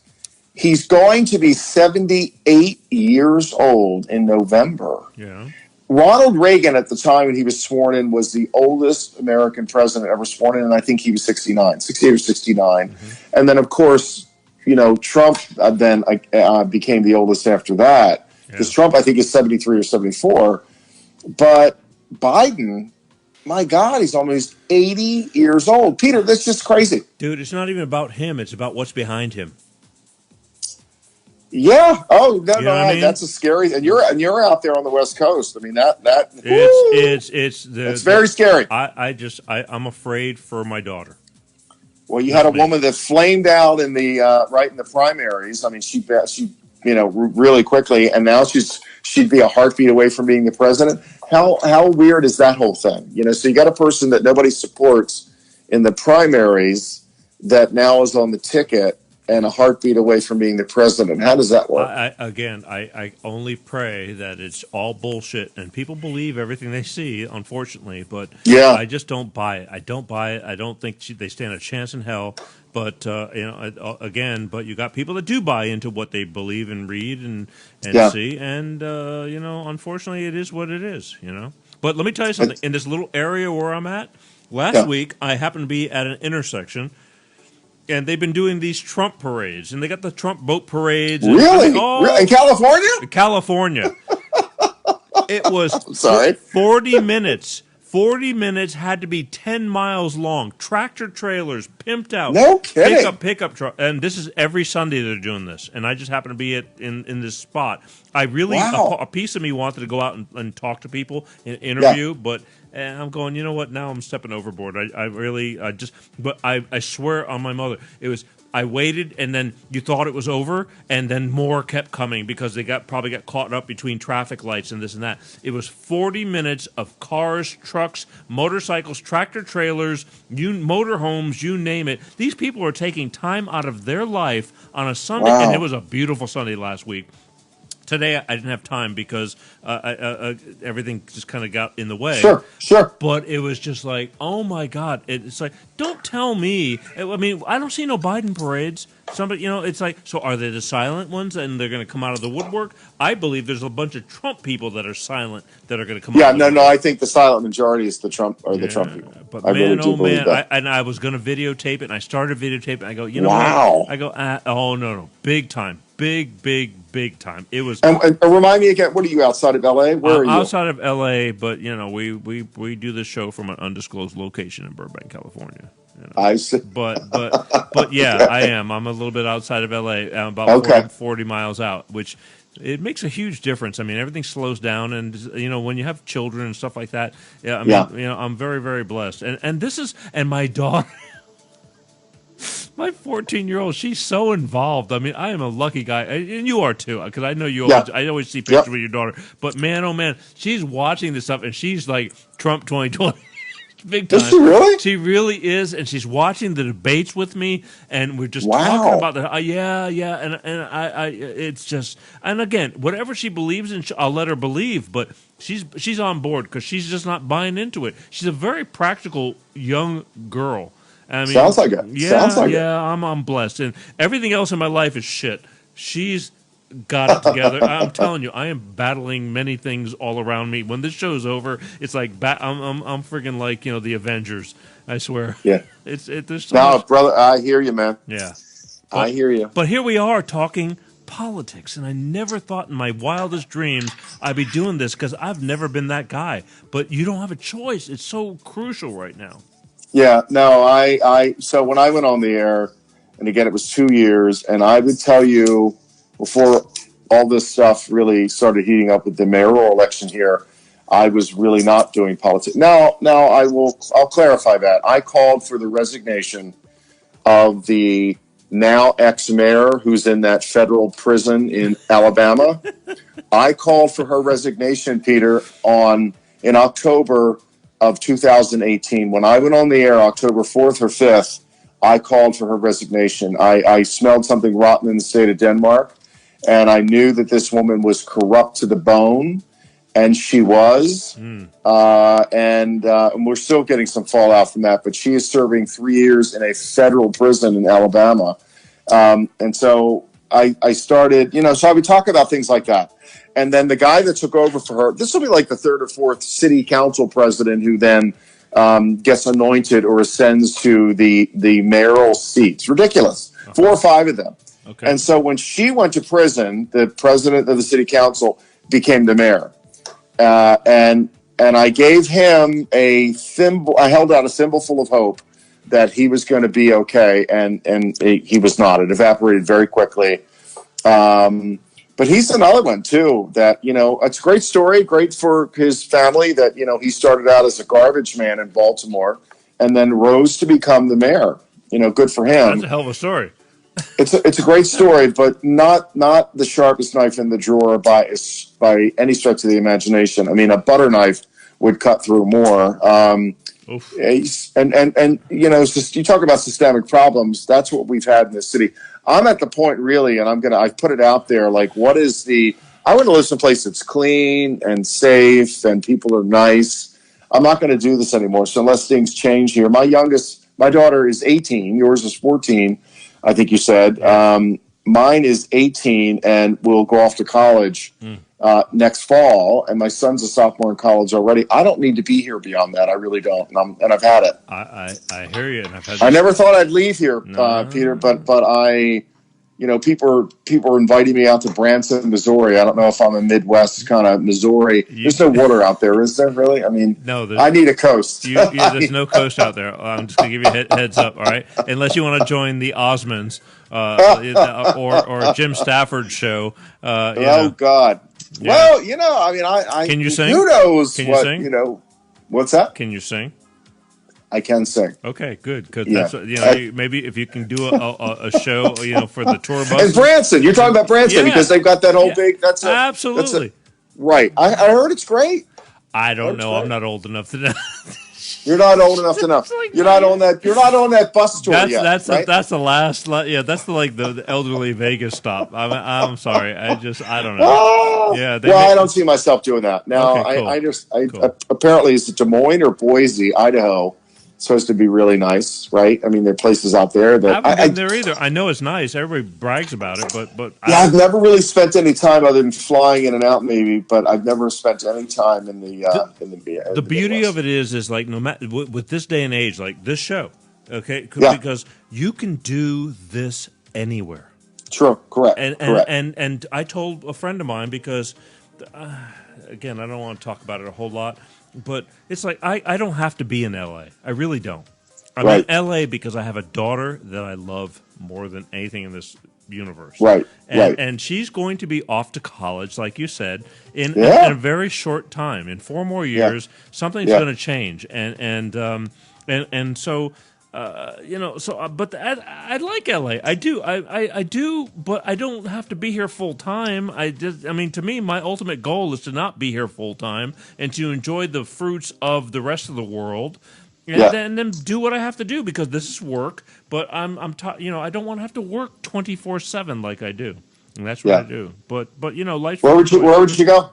He's going to be 78 years old in November. Yeah. Ronald Reagan, at the time when he was sworn in, was the oldest American president ever sworn in, and I think he was 68 or 69. Mm-hmm. And then, of course, Trump then became the oldest after that. Because Trump, I think, is 73 or 74. But Biden, my God, he's almost 80 years old. Peter, that's just crazy. Dude, it's not even about him. It's about what's behind him. Yeah. Oh no, I mean? That's a scary. And you're out there on the West Coast. I mean that. It's very scary. I'm afraid for my daughter. Well, you had a woman that flamed out in the right in the primaries. I mean, she really quickly, and now she'd be a heartbeat away from being the president. How weird is that whole thing? So you got a person that nobody supports in the primaries that now is on the ticket and a heartbeat away from being the president. How does that work? I only pray that it's all bullshit and people believe everything they see, unfortunately. But I just don't buy it. I don't buy it. I don't think they stand a chance in hell. But but you got people that do buy into what they believe and read and see, and unfortunately, it is what it is. But let me tell you something. In this little area where I'm at, last week I happened to be at an intersection. And they've been doing these Trump parades, and they got the Trump boat parades. Really? In California? California. It was 40 minutes. 40 minutes had to be 10 miles long. Tractor trailers, pimped out. No kidding. Pickup truck. And this is every Sunday they're doing this. And I just happen to be in this spot. I really, a piece of me wanted to go out and talk to people and interview, but I'm going, you know what? Now I'm stepping overboard. I swear on my mother, it was, I waited, and then you thought it was over, and then more kept coming because they probably got caught up between traffic lights and this and that. It was 40 minutes of cars, trucks, motorcycles, tractor trailers, motorhomes, you name it. These people are taking time out of their life on a Sunday, and it was a beautiful Sunday last week. Today I didn't have time because everything just kind of got in the way. Sure. But it was just like, oh my God! It's like, don't tell me. I mean, I don't see no Biden parades. Somebody, it's like, so are they the silent ones, and they're going to come out of the woodwork? I believe there's a bunch of Trump people that are silent that are going to come out. Yeah, no, I think the silent majority is the Trump people. But I really do believe that. I was going to videotape it, and I started videotaping. I go, what? I go, oh no, big time. Big time. It was. And remind me again. What are you outside of LA? Where are you? Outside of LA, but we do this show from an undisclosed location in Burbank, California. I see. But yeah, I am. I'm a little bit outside of LA, about 40 miles out, which it makes a huge difference. I mean, everything slows down, and when you have children and stuff like that. I'm very, very blessed, and my daughter. My 14-year-old, she's so involved. I mean, I am a lucky guy, and you are too, because I know you. I always see pictures with your daughter. But man, oh man, she's watching this stuff, and she's like Trump 2020, big time. Is she really? She really is, and she's watching the debates with me, and we're just talking about the and I it's just, and again, whatever she believes in, I'll let her believe, but she's on board because she's just not buying into it. She's a very practical young girl. I mean, sounds like it. I'm blessed, and everything else in my life is shit. She's got it together. I'm telling you, I am battling many things all around me. When this show's over, it's like I'm freaking like the Avengers. I swear. Yeah. There's so much. Brother, I hear you, man. Yeah, I hear you. But here we are talking politics, and I never thought in my wildest dreams I'd be doing this because I've never been that guy. But you don't have a choice. It's so crucial right now. Yeah, no, so when I went on the air, and again, it was 2 years, and I would tell you before all this stuff really started heating up with the mayoral election here, I was really not doing politics. Now I'll clarify that. I called for the resignation of the now ex-mayor who's in that federal prison in Alabama. I called for her resignation, Peter, in October of 2018. When I went on the air October 4th or 5th, I called for her resignation. I smelled something rotten in the state of Denmark, and I knew that this woman was corrupt to the bone, and she was. And we're still getting some fallout from that. But she is serving 3 years in a federal prison in Alabama. And so I started, so I would talk about things like that. And then the guy that took over for her, this will be like the third or fourth city council president who then gets anointed or ascends to the mayoral seats. Ridiculous. 4 or 5 of them. Okay. And so when she went to prison, the president of the city council became the mayor. And I gave him a thimble. I held out a thimble full of hope that he was going to be okay, and he was not. It evaporated very quickly. But he's another one too that, it's a great story, great for his family that, he started out as a garbage man in Baltimore and then rose to become the mayor. Good for him. That's a hell of a story. It's a great story, but not the sharpest knife in the drawer by any stretch of the imagination. I mean, a butter knife would cut through more. And you talk about systemic problems. That's what we've had in this city. I'm at the point really, and I put it out there. Like, I want to live someplace that's clean and safe and people are nice. I'm not going to do this anymore. So unless things change here, my daughter is 18. Yours is 14. I think you said. Mine is 18 and will go off to college next fall. And my son's a sophomore in college already. I don't need to be here beyond that. I really don't. And I've had it. I hear you. And I never thought I'd leave here, Peter, but I, people are inviting me out to Branson, Missouri. I don't know if I'm a Midwest kind of Missouri. There's no water out there, is there really? I mean, no, I need a coast. There's no coast out there. I'm just going to give you a heads up, all right? Unless you want to join the Osmonds or Jim Stafford's show. Oh, God. Yeah. Well, I can you sing? Who knows? Can you sing? What's that? Can you sing? I can sing. Okay, good. Because maybe if you can do a show, for the tour bus. And Branson, you're talking about Branson because they've got that whole big. Absolutely. Right. I heard it's great. I don't know. I'm not old enough to know. You're not old enough to know. You're not on that bus tour yet. That's the last. Yeah, that's the elderly Vegas stop. I'm sorry. I don't know. I don't see myself doing that. Now, okay, cool. Apparently it's Des Moines or Boise, Idaho. It's supposed to be really nice, right? I mean, there are places out there that I haven't been there either. I know it's nice. Everybody brags about it, but I've never really spent any time other than flying in and out, maybe. But I've never spent any time in the beauty Midwest. of it is like no matter with this day and age, like this show, okay, because you can do this anywhere. True, correct, correct. And I told a friend of mine because, again, I don't want to talk about it a whole lot. But it's like I don't have to be in L.A. I really don't. I'm in L.A. because I have a daughter that I love more than anything in this universe. Right. And she's going to be off to college, like you said, in a very short time. In 4 more years, something's going to change. And so. But I like LA. I do. I do, but I don't have to be here full time. To me, my ultimate goal is to not be here full time and to enjoy the fruits of the rest of the world, and then do what I have to do because this is work. But I don't want to have to work 24/7 like I do, and that's what I do. But life. Where would you go?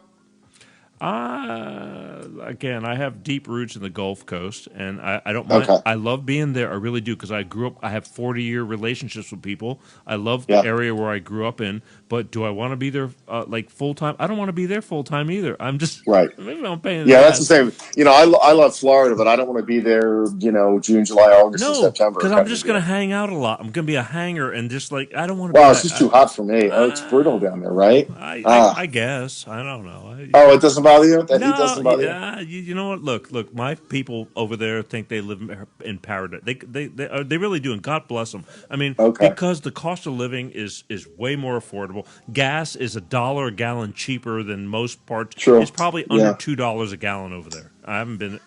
Again, I have deep roots in the Gulf Coast, and I don't mind. Okay. I love being there. I really do because I grew up. I have 40-year relationships with people. I love the area where I grew up in. But do I want to be there like full time? I don't want to be there full time either. I'm just maybe I'm paying. Yeah, that's the same. I love Florida, but I don't want to be there. June, July, August, and September. Because I'm just going to hang out a lot. I'm going to be a hanger and just like I don't want to. Wow, it's just too hot for me. It's brutal down there, right? I guess I don't know. It doesn't bother you? That heat doesn't bother you? You know what? Look. My people over there think they live in paradise. They really do, and God bless them. I mean, because the cost of living is way more affordable. Gas is $1 a gallon cheaper than most parts. True. It's probably under $2 a gallon over there. I haven't been.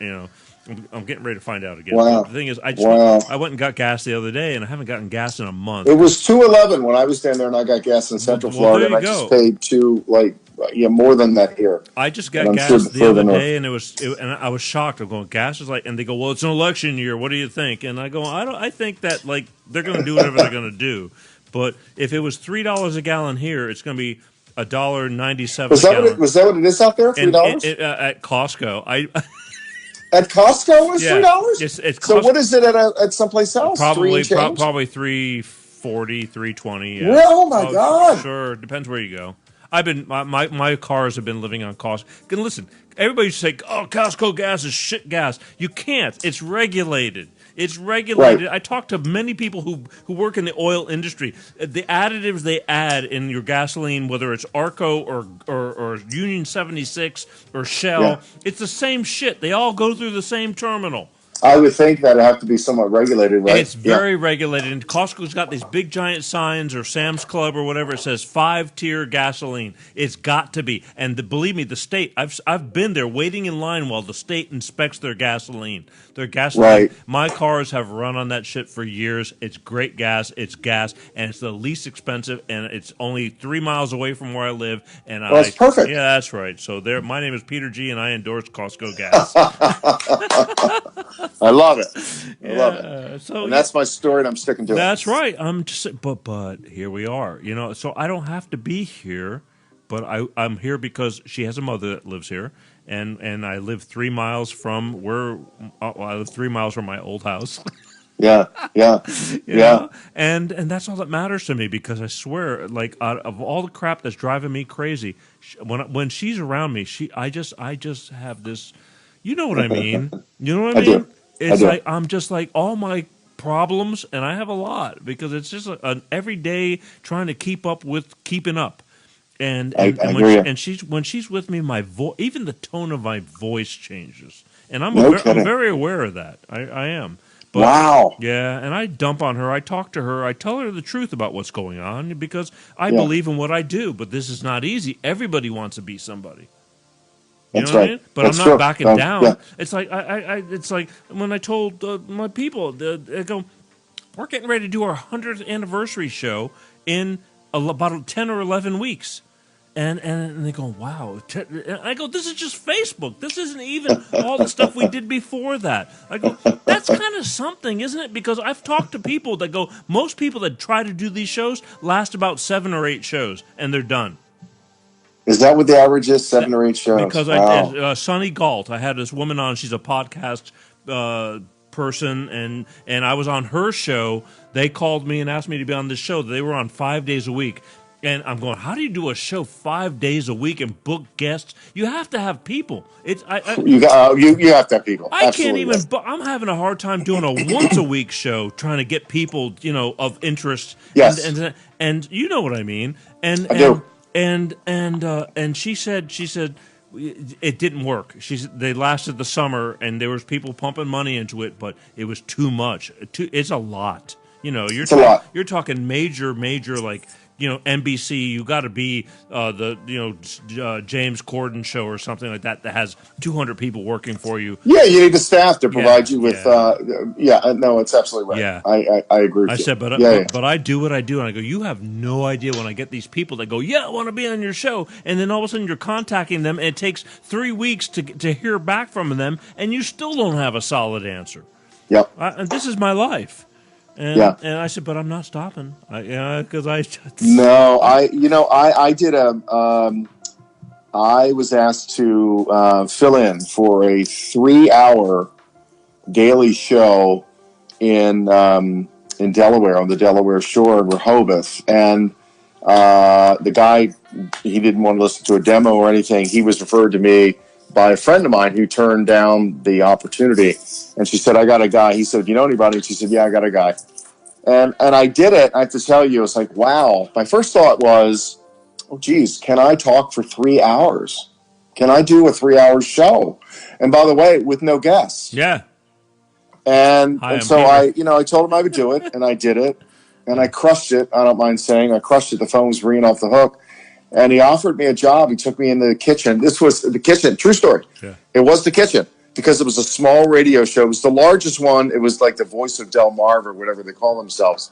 I'm getting ready to find out again. Wow. But the thing is, I went and got gas the other day, and I haven't gotten gas in a month. It was $2.11 when I was down there, and I got gas in Central Florida, and I just paid more than that here. I just got gas the other day, and and I was shocked. I'm going, gas is and they go, well, it's an election year. What do you think? And I go, I think that they're going to do whatever they're going to do. But if it was $3 a gallon here, it's going to be $1.97 Was a that what gallon. was that what it is out there? And $3 at Costco, at Costco is yeah, $3. it's So Costco, what is it at someplace else? Three probably and change. probably 340, 320. Yeah. Well, oh my Oh, God. sure. Depends where you go. I've been my cars have been living on Costco. And listen, everybody say, "Oh, Costco gas is shit gas." You can't. It's regulated. It's regulated. Right. I talk to many people who work in the oil industry. The additives they add in your gasoline, whether it's Arco or Union 76 or Shell, Yeah. it's the same shit. They all go through the same terminal. I would think that it have to be somewhat regulated, right? It's very regulated. And Costco's got these big giant signs, or Sam's Club or whatever. It says 5-tier gasoline. It's got to be. And believe me, the state. I've been there waiting in line while the state inspects their gasoline. Their gasoline. Right. My cars have run on that shit for years. It's great gas. It's gas, and it's the least expensive. And it's only 3 miles away from where I live. And Well, that's perfect. Yeah, that's right. So there. My name is Peter G, and I endorse Costco gas. I love it. I love it. So And that's my story, and I'm sticking to it. That's right. I'm just, but here we are. So I don't have to be here, but I'm here because she has a mother that lives here, and I live 3 miles from I live 3 miles from my old house. Yeah. You know? And that's all that matters to me, because I swear, like, out of all the crap that's driving me crazy, when she's around me, I just have this. You know what I mean? You know what I mean? do. It's I do. like I'm just like all my problems, and I have a lot, because it's just an everyday trying to keep up with keeping up. And I when hear you. when she's with me, my voice, even the tone of my voice changes, and I'm No I'm kidding. very aware of that. I am. But, Wow. Yeah, and I dump on her. I talk to her. I tell her the truth about what's going on, because I Yeah. believe in what I do. But this is not easy. Everybody wants to be somebody. You That's know what I right. mean? But That's I'm not true. backing down. Yeah. It's like it's like when I told my people, they go, "We're getting ready to do our 100th anniversary show in about 10 or 11 weeks." And they go, "Wow." And I go, "This is just Facebook. This isn't even all the stuff we did before that." I go, "That's kind of something, isn't it?" Because I've talked to people that go, most people that try to do these shows last about 7 or 8 shows, and they're done. Is that what the average is? 7 or 8 shows? Because Wow. Sonny Galt, I had this woman on. She's a podcast person, and I was on her show. They called me and asked me to be on this show. They were on 5 days a week. And I'm going, how do you do a show 5 days a week and book guests? You have to have people. You have to have people. I can't Absolutely. even. I'm having a hard time doing a once a week show, trying to get people, of interest. Yes. And you know what I mean. And I do. And she said it didn't work. They lasted the summer, and there was people pumping money into it, but it was too much. It's a lot. It's a lot. You're talking major, like. NBC, you got to be James Corden show or something like that has 200 people working for you. Yeah, you need the staff to provide you with. Yeah. No, it's absolutely right. Yeah. I agree with I you. said, but I do what I do, and I go, you have no idea when I get these people that go, yeah, I want to be on your show, and then all of a sudden you're contacting them, and it takes 3 weeks to hear back from them, and you still don't have a solid answer. Yep. And this is my life. And I said, but I'm not stopping. Because I did I was asked to fill in for a 3-hour daily show in Delaware, on the Delaware Shore in Rehoboth, and the guy, he didn't want to listen to a demo or anything. He was referred to me by a friend of mine who turned down the opportunity. And she said, I got a guy. He said, you know anybody? And she said, yeah, I got a guy. And I did it. I have to tell you, it's like, wow. My first thought was, oh, geez, can I talk for 3 hours? Can I do a 3-hour show? And by the way, with no guests. Yeah. And so Peter. I told him I would do it, and I did it. And I crushed it. I don't mind saying I crushed it. The phone was ringing off the hook. And he offered me a job. He took me in the kitchen. This was the kitchen. True story. Yeah. It was the kitchen, because it was a small radio show. It was the largest one. It was like the Voice of Del Mar or whatever they call themselves.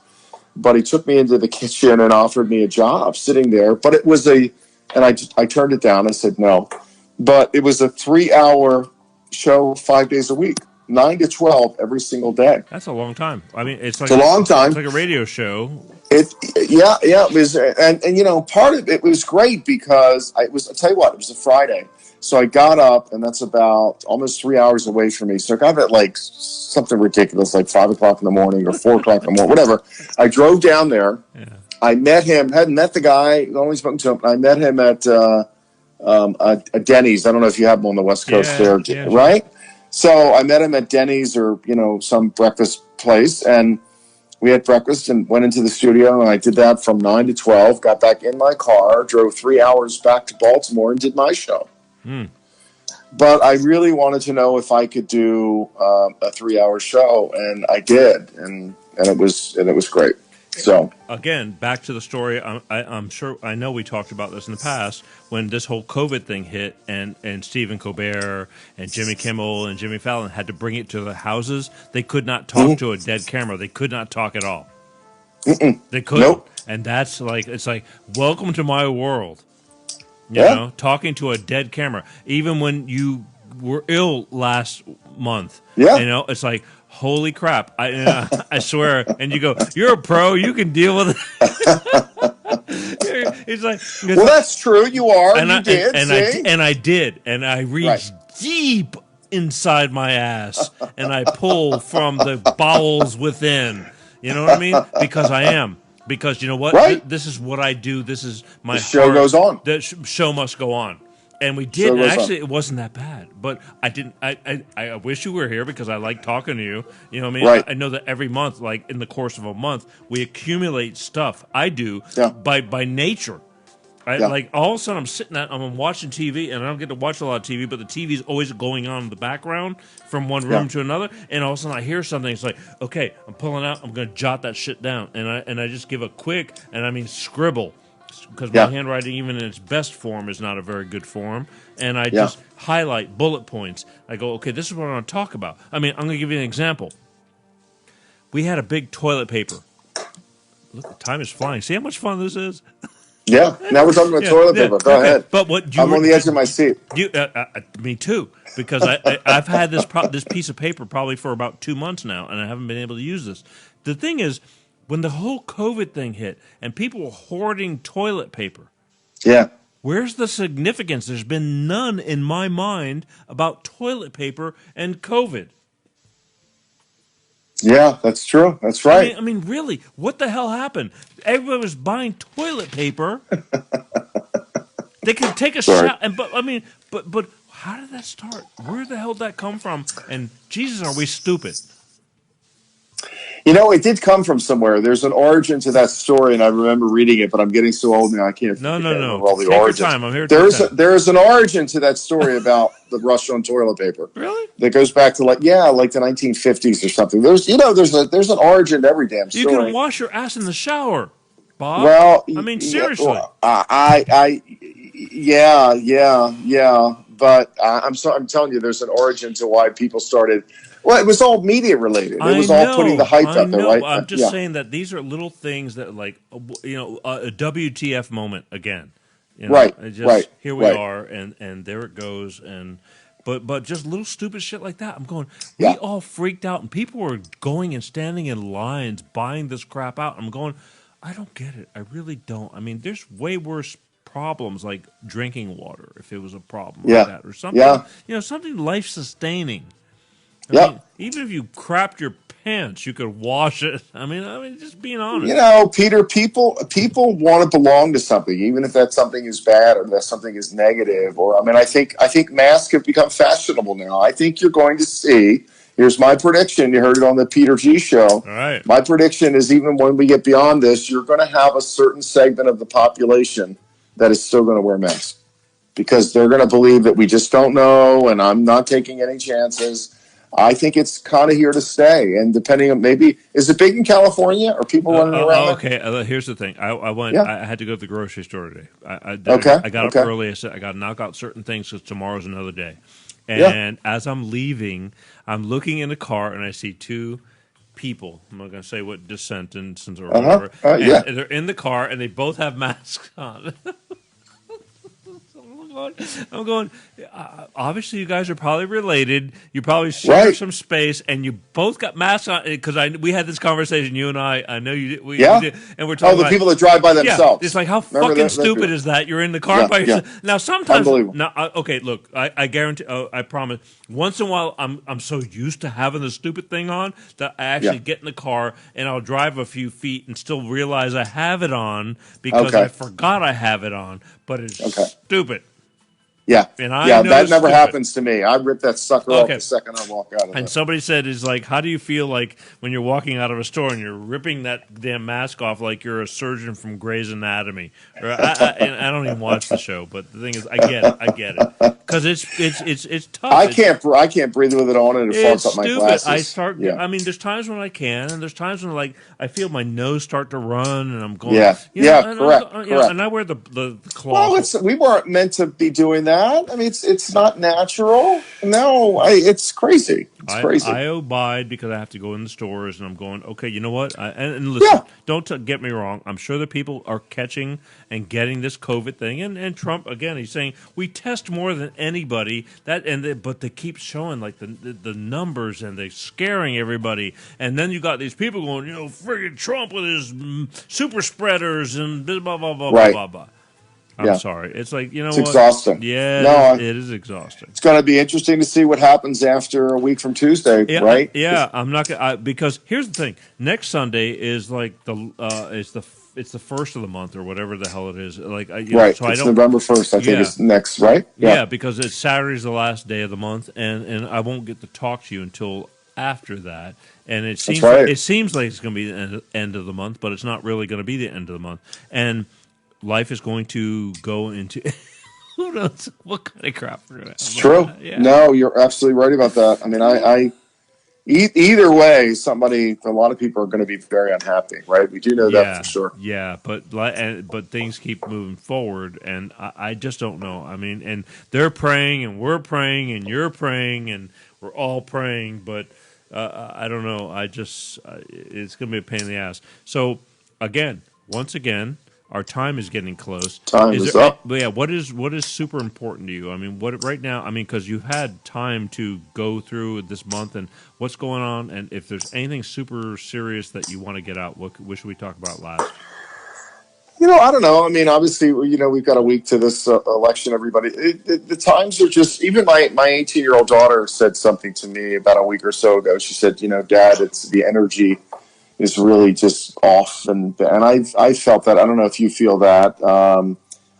But he took me into the kitchen and offered me a job sitting there. But it was and I turned it down. I said no. But it was a 3-hour show 5 days a week. 9 to 12 every single day. That's a long time. I mean, It's a long time. It's like a radio show. It was, and part of it was great because I'll tell you what, it was a Friday. So I got up, and that's about almost 3 hours away from me. So I got up at like something ridiculous, like 5 o'clock in the morning or 4 o'clock in the morning, whatever. I drove down there. Yeah. I met him, hadn't met the guy, only spoken to him. I met him at a Denny's. I don't know if you have them on the West Coast there, right? So I met him at Denny's or, some breakfast place, and we had breakfast and went into the studio, and I did that from 9 to 12, got back in my car, drove 3 hours back to Baltimore and did my show. But I really wanted to know if I could do a 3-hour show, and I did, and it was great. So again, back to the story. I'm sure I know we talked about this in the past when this whole COVID thing hit, and Stephen Colbert and Jimmy Kimmel and Jimmy Fallon had to bring it to the houses. They could not talk to a dead camera. They could not talk at all. They couldn't. Nope. And that's it's like welcome to my world. You know, talking to a dead camera, even when you were ill last month. Yeah, it's like. Holy crap! I swear, and you go, you're a pro. You can deal with it. It's like, well, that's true. You are. And you I did, I did, and I reached deep inside my ass, and I pull from the bowels within. You know what I mean? Because I am. Because you know what? Right. This is what I do. This is my the show goes on. The show must go on. And we did. And actually, it wasn't that bad. But I didn't. I wish you were here because I like talking to you. You know what I mean? Right. I know that every month, like in the course of a month, we accumulate stuff. I do by nature. Like all of a sudden, I'm sitting there, I'm watching TV, and I don't get to watch a lot of TV, but the TV's always going on in the background from one room to another. And all of a sudden, I hear something. It's like, okay, I'm pulling out. I'm going to jot that shit down, and I just give a quick, and I mean scribble. Because my handwriting, even in its best form, is not a very good form. And I just highlight bullet points. I go, okay, this is what I want to talk about. I mean, I'm going to give you an example. We had a big toilet paper. Look, the time is flying. See how much fun this is? Yeah. Now we're talking about toilet paper. Go ahead. But I'm on the edge of my seat. Me too. Because I've had this piece of paper probably for about 2 months now, and I haven't been able to use this. The thing is, when the whole COVID thing hit and people were hoarding toilet paper, where's the significance? There's been none in my mind about toilet paper and COVID. Yeah, that's true. That's right. I mean, really, what the hell happened? Everybody was buying toilet paper. They could take a shot, but how did that start? Where the hell did that come from? And Jesus, are we stupid? It did come from somewhere. There's an origin to that story, and I remember reading it, but I'm getting so old now I can't remember all the origins. Your time. I'm here. There is an origin to that story about the rush on toilet paper. Really? That goes back to like the 1950s or something. There's an origin to every damn story. You can wash your ass in the shower, Bob. Well, I mean, seriously. But I'm telling you, there's an origin to why people started. Well, it was all media related. It was all putting the hype out there, right? I'm just saying that these are little things that, like, a WTF moment again. Right. Here we are, and there it goes, but just little stupid shit like that. I'm going. We all freaked out, and people were going and standing in lines buying this crap out. I'm going. I don't get it. I really don't. I mean, there's way worse problems like drinking water if it was a problem like that, or something. Something life sustaining. I mean, even if you crapped your pants, you could wash it. I mean, just being honest. Peter, people want to belong to something, even if that something is bad or that something is negative. Or I think masks have become fashionable now. I think you're going to see. Here's my prediction. You heard it on the Peter G show. All right. My prediction is even when we get beyond this, you're going to have a certain segment of the population that is still going to wear masks because they're going to believe that we just don't know, and I'm not taking any chances. I think it's kind of here to stay, and depending on is it big in California? Are people running around? Okay, here's the thing. I went. I had to go to the grocery store today. I got up early. I said I got to knock out certain things because tomorrow's another day. And as I'm leaving, I'm looking in the car and I see two people. I'm not going to say what descendants or whatever. And they're in the car and they both have masks on. I'm going. Obviously, you guys are probably related. You probably share some space, and you both got masks on. Because we had this conversation, you and I. I know you did. We did, and we're talking. The people that drive by themselves. It's like how fucking stupid is that? You're in the car by yourself. Yeah. Now sometimes. Okay, look. I guarantee. I promise. Once in a while, I'm so used to having the stupid thing on that I actually get in the car and I'll drive a few feet and still realize I have it on because I forgot I have it on. But it's stupid. Yeah, and I know that never happens to me. I rip that sucker off the second I walk out of it. And somebody said, "Is like, how do you feel like when you're walking out of a store and you're ripping that damn mask off like you're a surgeon from Grey's Anatomy?" Or, and I don't even watch the show, but the thing is, I get it because it's tough. I can't breathe with it on, and it fogs up my glasses. I mean, there's times when I can, and there's times when like I feel my nose start to run, and I'm going, correct. And I wear the cloth. Well, we weren't meant to be doing that. I mean, it's not natural. No, it's crazy. It's crazy. I abide because I have to go in the stores, and I'm going, okay, you know what? And listen, don't get me wrong. I'm sure that people are catching and getting this COVID thing. And Trump, again, he's saying we test more than anybody. But they keep showing like the numbers, and they're scaring everybody. And then you got these people going, friggin' Trump with his super spreaders and blah, blah, blah, blah, blah, blah. I'm sorry. It's like, it's exhausting. Yeah, it is exhausting. It's going to be interesting to see what happens after a week from Tuesday, right? I'm not going to, because here's the thing. Next Sunday is like it's the first of the month or whatever the hell it is. Like, right. So it's November 1st, I think is next, right? Yeah, because it's Saturday's the last day of the month, and I won't get to talk to you until after that. And it seems like it's going to be the end of the month, but it's not really going to be the end of the month. And life is going to go into who knows what kind of crap we're going to have. It's true. Yeah. No, you're absolutely right about that. I mean, either way, a lot of people are going to be very unhappy, right? We do know that for sure. Yeah, but things keep moving forward, and I just don't know. I mean, and they're praying, and we're praying, and you're praying, and we're all praying, but I don't know. It's going to be a pain in the ass. So, once again, our time is getting close. Time is up. But yeah, what is super important to you? I mean, what right now? I mean, because you've had time to go through this month and what's going on, and if there's anything super serious that you want to get out, what should we talk about last? I don't know. I mean, obviously, we've got a week to this election. Everybody, the times are just. Even my 18-year-old daughter said something to me about a week or so ago. She said, "Dad, it's the energy is really just off," and I felt that. I don't know if you feel that.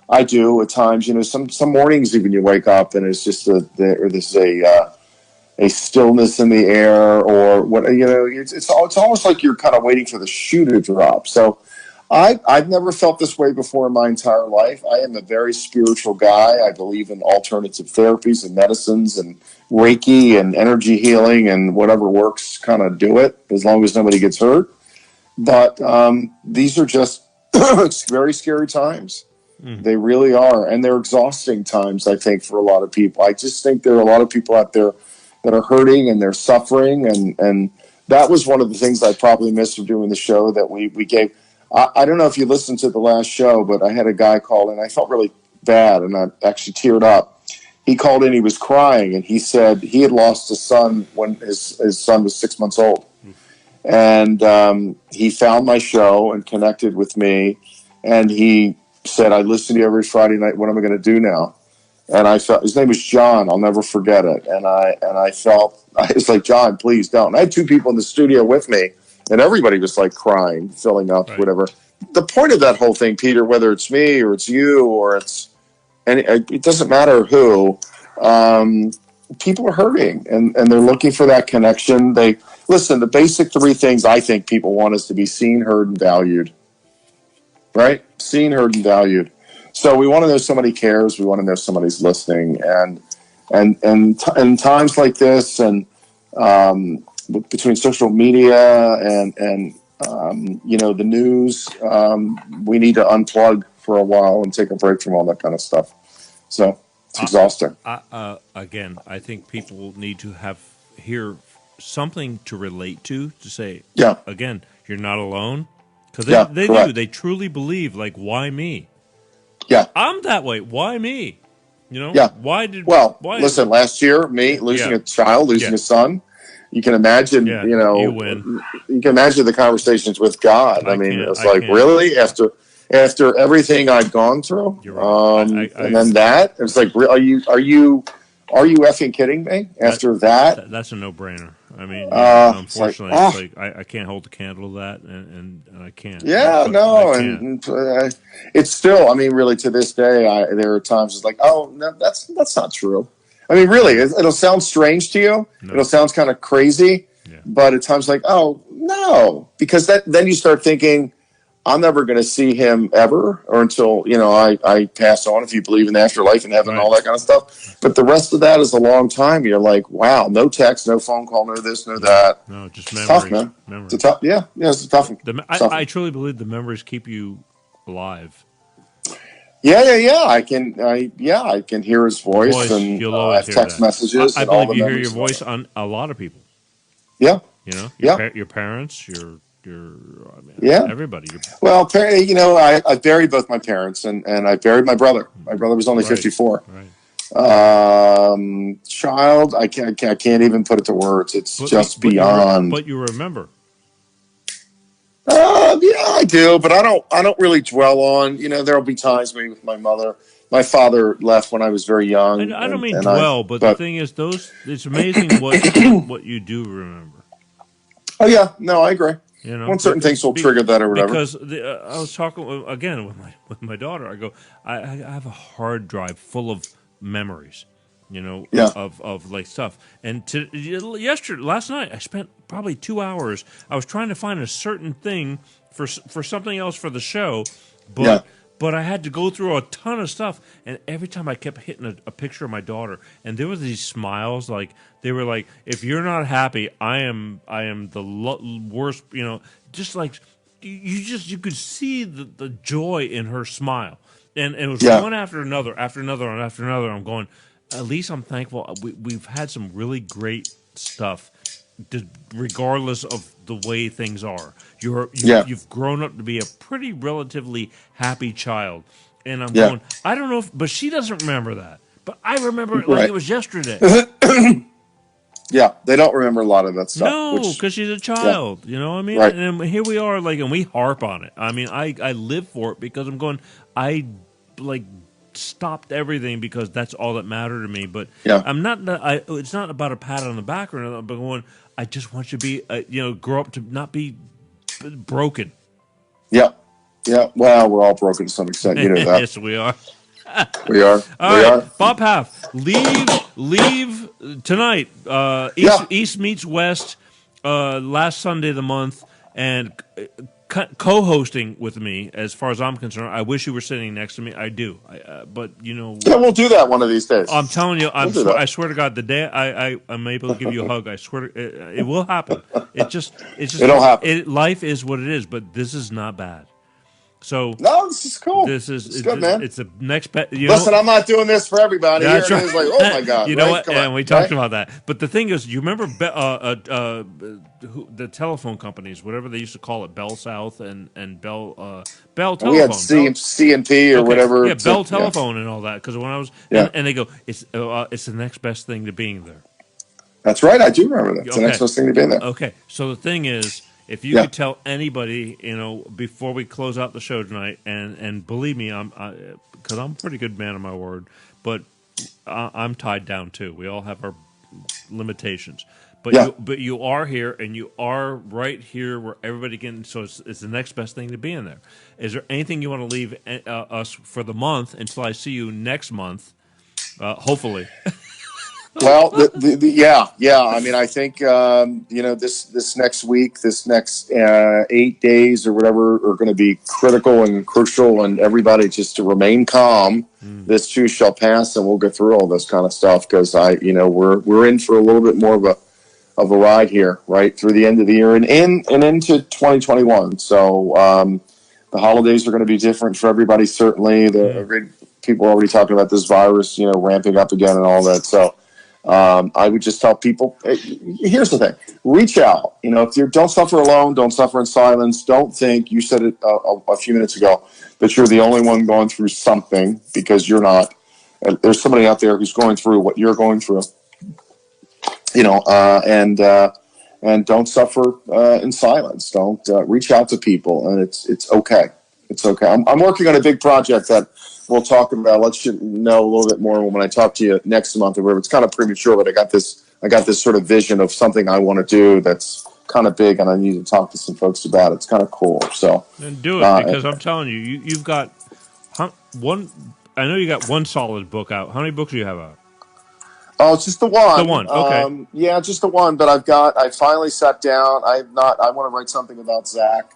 I do at times. Some mornings even you wake up and it's just there's a stillness in the air, or what it's almost like you're kind of waiting for the shoe to drop. So I've never felt this way before in my entire life. I am a very spiritual guy. I believe in alternative therapies and medicines and Reiki and energy healing and whatever works, kind of do it as long as nobody gets hurt. But these are just very scary times. They really are. And they're exhausting times, I think, for a lot of people. I just think there are a lot of people out there that are hurting and they're suffering. And that was one of the things I probably missed from doing the show that we gave. I don't know if you listened to the last show, but I had a guy call in. I felt really bad, and I actually teared up. He called in, he was crying, and he said he had lost a son when his son was 6 months old. And he found my show and connected with me, and he said, "I listen to you every Friday night. What am I going to do now?" And I felt, his name was John. I'll never forget it. And I felt, I was like, "John, please don't." And I had two people in the studio with me, and everybody was like crying, filling up, whatever. The point of that whole thing, Peter, whether it's me or it's you or it doesn't matter who, people are hurting and they're looking for that connection. Listen, the basic three things I think people want is to be seen, heard, and valued. Right? Seen, heard, and valued. So we want to know somebody cares. We want to know somebody's listening. And times like this, and between social media and the news, we need to unplug for a while and take a break from all that kind of stuff. So it's exhausting. Again, I think people need to hear something to relate to say, again, you're not alone. Because they truly believe, like, why me? Yeah. I'm that way. Why me? You know, Yeah. Well, why? listen, last year, me losing Yeah. a child, losing Yeah. a son, you can imagine, Yeah, you know, you win. you can imagine the conversations with God. I I mean, can't. it's I like, can't. really? After everything I've gone through, You're right. and then that, it's like, are you effing kidding me? After that, That's a no-brainer. I mean, it's like, unfortunately, it's like I can't hold the candle to that, and I can't. yeah, But I no, can't. and it's still. I mean, really, to this day, there are times it's like, oh, no, that's not true. I mean, really, it'll sound strange to you. No. It'll sound kind of crazy, Yeah. but at times, like, oh no, because then you start thinking, I'm never going to see him ever, or until I pass on. If you believe in the afterlife and heaven and all that kind of stuff, but the rest of that is a long time. You're like, wow, no text, no phone call, no this, no that. No, just It's memories. tough, man. Memories. It's tough. Yeah, it's a tough. I truly believe the memories keep you alive. Yeah. I can hear his voice, and You'll I always have hear text that. messages I and all believe the you hear memories. your voice on a lot of people. Yeah, You know, yeah, your parents, your I mean, yeah. everybody. Well, I buried both my parents, and I buried my brother. My brother was only 54. Right. Child, I can't even put it to words. It's just beyond. But you remember. Yeah, I do, but I don't really dwell on. There'll be times maybe with my mother. My father left when I was very young. I don't mean dwell, but the thing is, it's amazing what you do remember. Oh yeah, no, I agree. When certain things will trigger that or whatever. Because I was talking again with my daughter. I go, I have a hard drive full of memories, of like stuff. And last night, I spent probably 2 hours. I was trying to find a certain thing for something else for the show, but I had to go through a ton of stuff, and every time I kept hitting a picture of my daughter, and there was these smiles, like they were like, "If you're not happy, I am the worst." Just like you could see the joy in her smile, and it was one after another, and after another. I'm going, at least I'm thankful. We've had some really great stuff, regardless of the way things are. You've grown up to be a pretty relatively happy child, and I'm going, I don't know but she doesn't remember that, but I remember it like it was yesterday. Yeah, they don't remember a lot of that stuff. No, because she's a child. You know what I mean? Right. And here we are, and we harp on it. I mean, I live for it because I'm going, I stopped everything because that's all that mattered to me. But I'm not. It's not about a pat on the back or anything. But going, I just want you to be, grow up to not be broken. Yeah. Well, we're all broken to some extent. You know that. Yes, we are. We are. All right, Bob Paff, leave tonight. East meets West. Last Sunday of the month, and co-hosting with me, as far as I'm concerned. I wish you were sitting next to me. I do, but Yeah, we'll do that one of these days. I'm telling you, I swear to God, the day I'm able to give you a hug, I swear it will happen. It'll happen. Life is what it is, but this is not bad. So no, this is cool. This is it's good, man. It's the next. Listen, I'm not doing this for everybody. That's Here right. it is, like, oh my God. You know what? Come and on, we talked about that. But the thing is, you remember the telephone companies, whatever they used to call it, Bell South and Bell Telephone. We had C&P or whatever. Yeah, Bell Telephone and all that. Because when I was, and they go, it's the next best thing to being there. That's right. I do remember that. It's the next best thing to being there. Okay. So the thing is, if you could tell anybody, before we close out the show tonight, and believe me, because I'm a pretty good man of my word, but I'm tied down too. We all have our limitations, but you are here, and you are right here where everybody can. So it's the next best thing to be in there. Is there anything you want to leave us for the month until I see you next month? Hopefully. Well, yeah. I mean, I think this next week, this next 8 days or whatever, are going to be critical and crucial, and everybody just to remain calm. This too shall pass, and we'll get through all this kind of stuff because we're in for a little bit more of a ride here, right through the end of the year and into 2021. So the holidays are going to be different for everybody. Certainly, people are already talking about this virus, ramping up again and all that. So. I would just tell people, here's the thing, reach out. If you don't suffer alone, don't suffer in silence. Don't think, you said it a few minutes ago, that you're the only one going through something, because you're not. there's somebody out there who's going through what you're going through, and don't suffer in silence. Don't reach out to people, and it's okay. It's okay. I'm working on a big project that we'll talk about. I'll let you know a little bit more when I talk to you next month or whatever. It's kind of premature, but I got this sort of vision of something I want to do that's kind of big, and I need to talk to some folks about it. It's kind of cool. So then do it, because I'm telling you, you've got one. I know you got one solid book out. How many books do you have out? Oh, it's just the one. The one, okay. Yeah, just the one. But I finally sat down. I want to write something about Zach,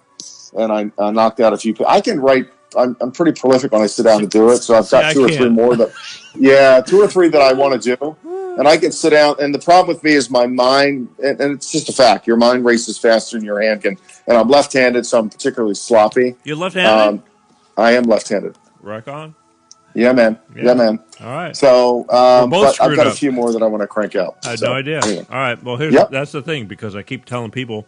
and I knocked out a few. I can write. I'm pretty prolific when I sit down to do it. So I've got two or three more that I want to do. And I can sit down. And the problem with me is my mind, and it's just a fact. Your mind races faster than your hand can. And I'm left-handed, so I'm particularly sloppy. You're left-handed? I am left-handed. Rock on. Yeah, man. Yeah, man. All right. So, but I've got up. a few more that I want to crank out. I had no idea. Anyway. All right. Well, that's the thing, because I keep telling people,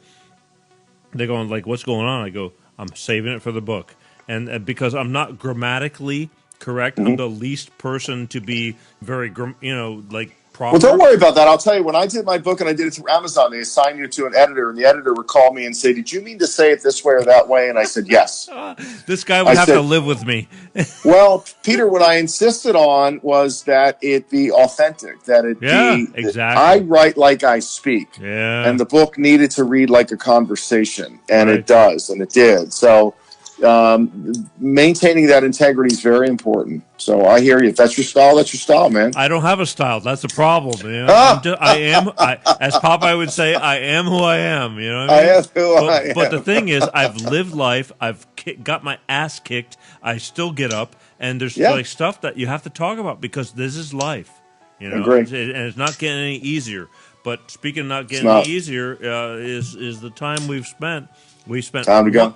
they're going like, "What's going on?" I go, "I'm saving it for the book," and because I'm not grammatically correct, I'm the least person to be very, like. Proper. Well, don't worry about that. I'll tell you, when I did my book and I did it through Amazon, they assigned you to an editor, and the editor would call me and say, "Did you mean to say it this way or that way?" And I said, "Yes." This guy would have to live with me. Well, Peter, what I insisted on was that it be authentic, that it be exactly. I write like I speak. Yeah. And the book needed to read like a conversation, and it does, and it did. So maintaining that integrity is very important. So I hear you. If that's your style, that's your style, man. I don't have a style. That's the problem. You know? As Popeye would say, I am who I am. You know what I mean? I am who I am. But the thing is, I've lived life. I've got my ass kicked. I still get up, and there's like stuff that you have to talk about, because this is life. You know, and it's not getting any easier. But speaking of not getting any easier, is the time we've spent. We spent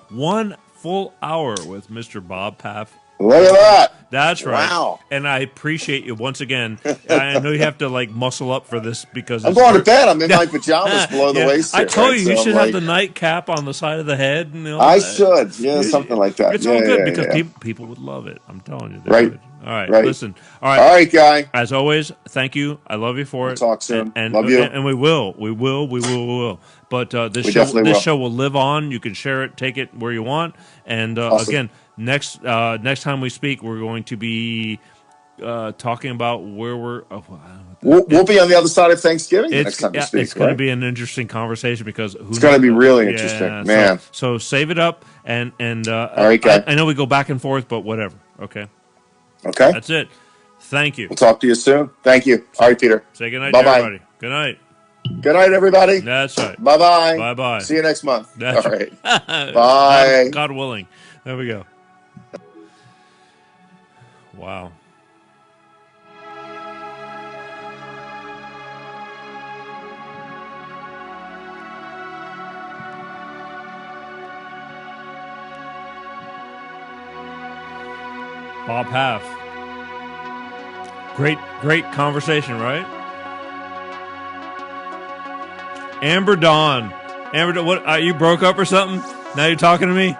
one full hour with Mr. Bob Paff. Look at that. That's right. Wow. And I appreciate you once again. I know you have to like muscle up for this, because I'm going to bed. I'm in my pajamas below the waist. I told you, you should have the nightcap on the side of the head. And I should. Yeah, something like that. It's all good, because people would love it. I'm telling you. Right. Would. All right. Listen. All right, guy. As always, thank you. I love you for it. We'll talk soon. And love you. And we will. But this show will live on. You can share it, take it where you want. And again, next time we speak, we're going to be talking about where we're. We'll be on the other side of Thanksgiving next time we speak. It's going to be an interesting conversation, because it's going to be really interesting, man. So save it up, and all right, guy. I know we go back and forth, but whatever. Okay. That's it. Thank you. We'll talk to you soon. Thank you. All right, Peter. Say good night, everybody. Good night. Good night, everybody. That's right. Bye-bye. Bye-bye. See you next month. That's all right. Bye. God willing. There we go. Wow. Bob Paff. Great conversation, right? Amber Dawn. What? You broke up or something? Now you're talking to me?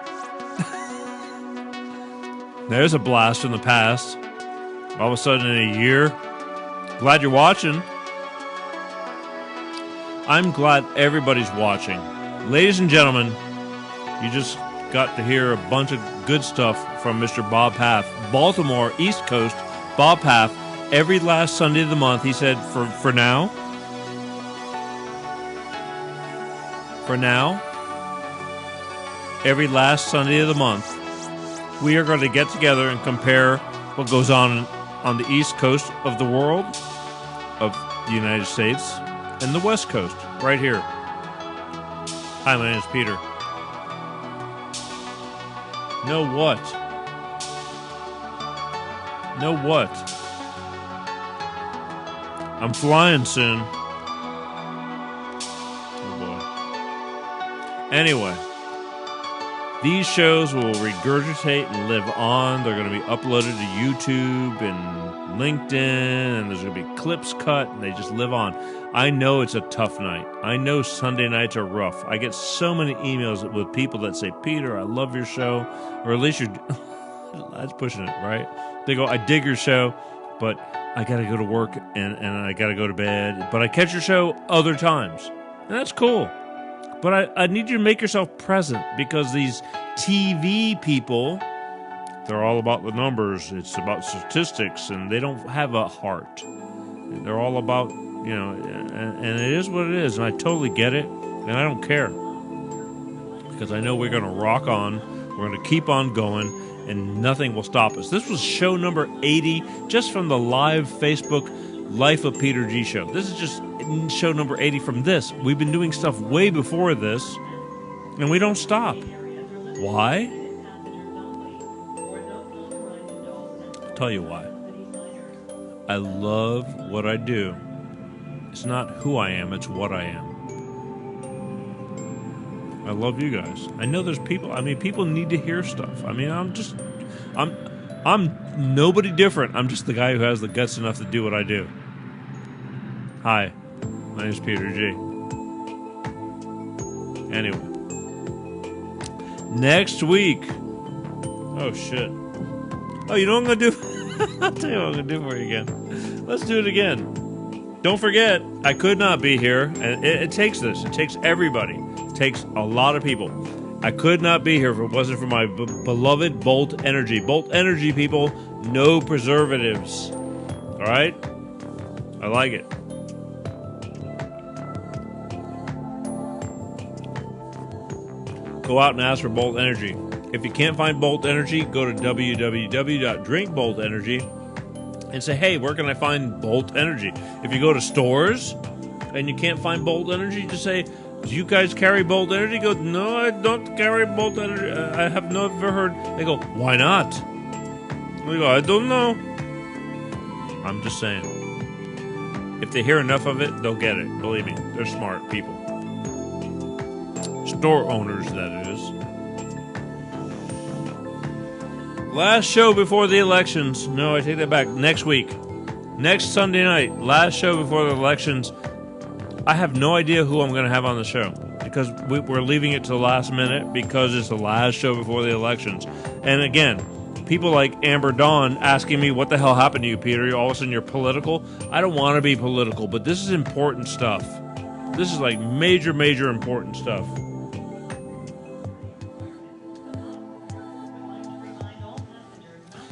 There's a blast from the past. All of a sudden in a year. Glad you're watching. I'm glad everybody's watching. Ladies and gentlemen, you just got to hear a bunch of good stuff from Mr. Bob Paff. Baltimore, East Coast, Bob Paff. Every last Sunday of the month, he said, for now. For now, every last Sunday of the month, we are going to get together and compare what goes on the East Coast of the world, of the United States, and the West Coast, right here. Hi, my name is Peter. Know what? Know what? I'm flying soon. Anyway, these shows will regurgitate and live on. They're going to be uploaded to YouTube and LinkedIn, and there's going to be clips cut, and they just live on. I know it's a tough night. I know Sunday nights are rough. I get so many emails with people that say, "Peter, I love your show," or at least you're... That's pushing it, right? They go, "I dig your show, but I got to go to work and I got to go to bed. But I catch your show other times, and that's cool. But I need you to make yourself present, because these TV people, they're all about the numbers. It's about statistics, and they don't have a heart. They're all about, and it is what it is, and I totally get it, and I don't care. Because I know we're going to rock on, we're going to keep on going, and nothing will stop us. This was show number 80, just from the live Facebook Life of Peter G show. This is just show number 80 from this. We've been doing stuff way before this, and we don't stop. Why? I'll tell you why. I love what I do. It's not who I am, it's what I am. I love you guys. I know there's people, people need to hear stuff. I'm nobody different. I'm just the guy who has the guts enough to do what I do. Hi, my name's Peter G. Anyway. Next week. Oh, shit. Oh, you know what I'm going to do? I'll tell you what I'm going to do for you again. Let's do it again. Don't forget, I could not be here. And it takes this. It takes everybody. It takes a lot of people. I could not be here if it wasn't for my beloved Bolt Energy. Bolt Energy, people, no preservatives. All right? I like it. Go out and ask for Bolt Energy. If you can't find Bolt Energy, go to www.drinkboltenergy and say, hey, where can I find Bolt Energy? If you go to stores and you can't find Bolt Energy, just say, do you guys carry Bolt Energy? Go, no, I don't carry Bolt Energy. I have never heard. They go, why not? They go, I don't know. I'm just saying. If they hear enough of it, they'll get it. Believe me, they're smart people. Store owners, that is. Last show before the elections. No, I take that back. Next week. Next Sunday night. Last show before the elections. I have no idea who I'm going to have on the show, because we're leaving it to the last minute because it's the last show before the elections. And again, people like Amber Dawn asking me, what the hell happened to you, Peter? All of a sudden you're political. I don't want to be political, but this is important stuff. This is like major, major important stuff.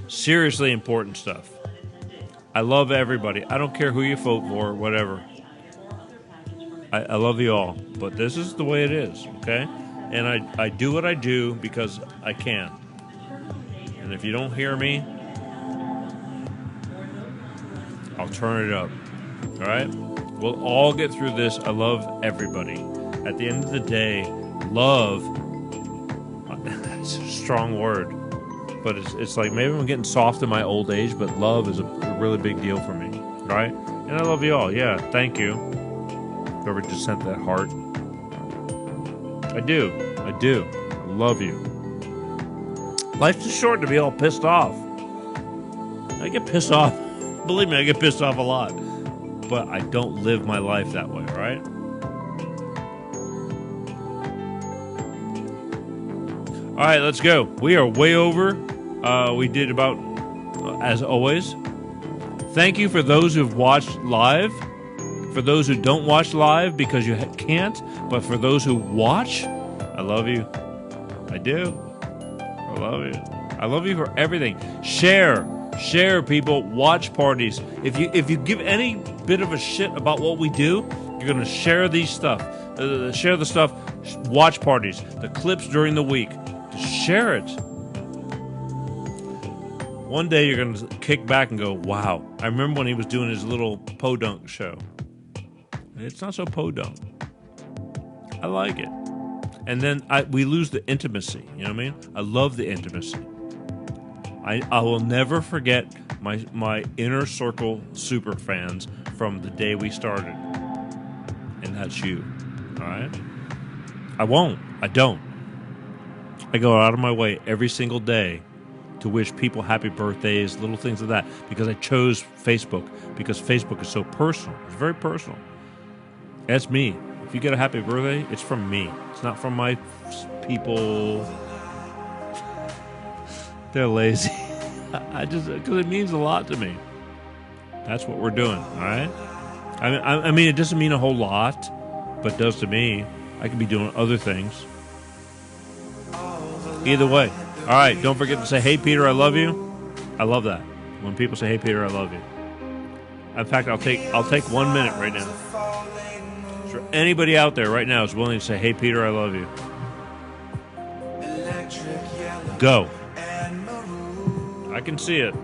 Seriously important stuff. I love everybody. I don't care who you vote for or whatever. I love you all. But this is the way it is, okay? And I do what I do because I can. And if you don't hear me, I'll turn it up. All right? We'll all get through this. I love everybody. At the end of the day, love, it's a strong word. But it's like maybe I'm getting soft in my old age, but love is a really big deal for me, right? And I love you all. Yeah, thank you. Whoever just sent that heart. I do. I love you. Life's too short to be all pissed off. I get pissed off. Believe me, I get pissed off a lot. But I don't live my life that way, right? All right, let's go. We are way over. We did about, as always. Thank you for those who've watched live. For those who don't watch live because you can't, but for those who watch, I love you. I do. I love you. I love you for everything. Share, people. Watch parties. If you give any bit of a shit about what we do, you're gonna share these stuff. Share the stuff. Watch parties. The clips during the week. Just share it. One day you're gonna kick back and go, "Wow!" I remember when he was doing his little podunk show. It's not so podunk. I like it. And then we lose the intimacy. You know what I mean? I love the intimacy. I will never forget my inner circle super fans from the day we started. And that's you. All right? I won't. I don't. I go out of my way every single day to wish people happy birthdays, little things like that, because I chose Facebook, because Facebook is so personal. It's very personal. That's me. If you get a happy birthday, it's from me. It's not from my people. They're lazy. Because it means a lot to me. That's what we're doing, all right? I mean, it doesn't mean a whole lot, but it does to me. I could be doing other things. Either way. All right, don't forget to say, hey, Peter, I love you. I love that. When people say, hey, Peter, I love you. In fact, I'll take 1 minute right now. Is there anybody out there right now is willing to say, hey, Peter, I love you? Go. I can see it.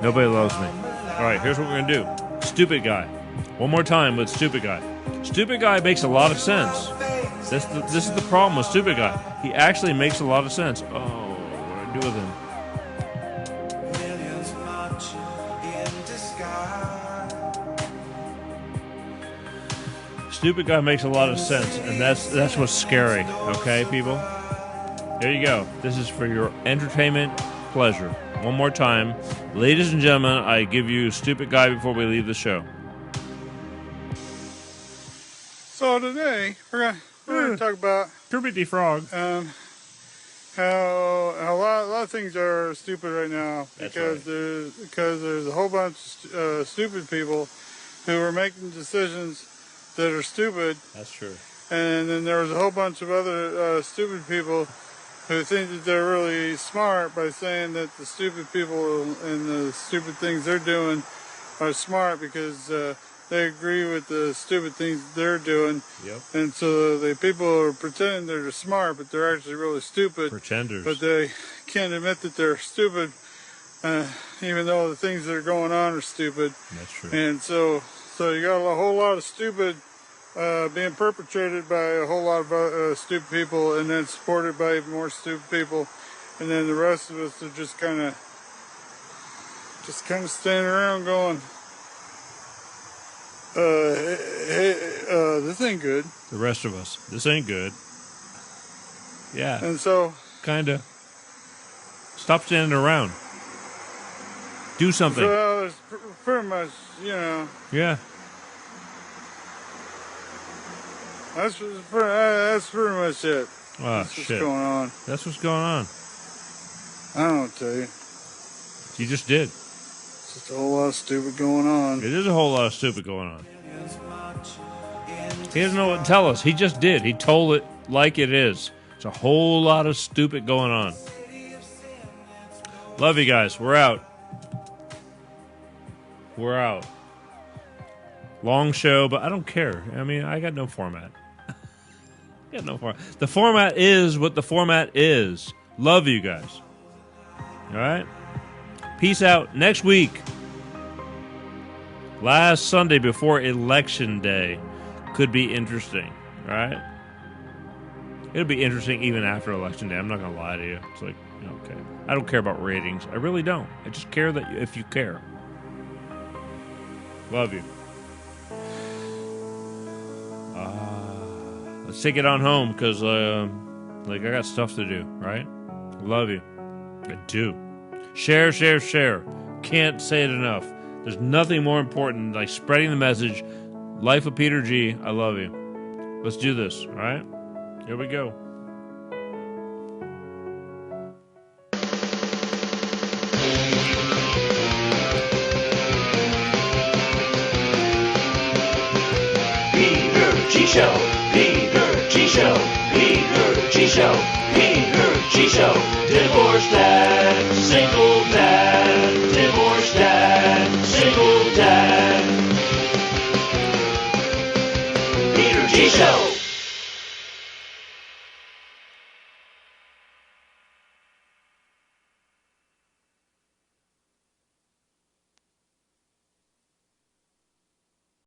Nobody loves me. All right, here's what we're going to do. Stupid guy. One more time with stupid guy. Stupid guy makes a lot of sense. This is the problem with stupid guy. He actually makes a lot of sense. Oh, what do I do with him? Stupid guy makes a lot of sense, and that's what's scary. Okay, people? There you go. This is for your entertainment pleasure. One more time. Ladies and gentlemen, I give you stupid guy before we leave the show. So today, we're going to talk about Kirby the Frog. how a lot of things are stupid right now because there's a whole bunch of stupid people who are making decisions that are stupid. That's true. And then there's a whole bunch of other stupid people who think that they're really smart by saying that the stupid people and the stupid things they're doing are smart because they agree with the stupid things they're doing. Yep. And so the people are pretending they're smart, but they're actually really stupid. Pretenders. But they can't admit that they're stupid, even though the things that are going on are stupid. That's true. And so you got a whole lot of stupid being perpetrated by a whole lot of stupid people, and then supported by even more stupid people, and then the rest of us are just kind of standing around going, this ain't good. The rest of us, this ain't good. Yeah. And so, kind of. Stop standing around. Do something. So it's pretty much, Yeah. That's pretty much it. Oh, That's shit. what's going on. That's what's going on. I don't know what to tell you. You just did. It's just a whole lot of stupid going on. It is a whole lot of stupid going on. He doesn't know what to tell us. He just did. He told it like it is. It's a whole lot of stupid going on. Love you guys. We're out. We're out. Long show, but I don't care. I mean, I got no format. Got no format. The format is what the format is. Love you guys. All right? Peace out. Next week, last Sunday before Election Day, could be interesting. All right? It'll be interesting even after Election Day. I'm not going to lie to you. It's like, okay. I don't care about ratings. I really don't. I just care that if you care. Love you. Let's take it on home because, I got stuff to do, right? Love you. I do. Share, share, share. Can't say it enough. There's nothing more important than spreading the message. Life of Peter G. I love you. Let's do this, all right? Here we go. Peter G Show. Peter G Show. Peter G Show. Peter G Show. Divorced dad, single dad. Divorced dad, single dad. Peter G Show.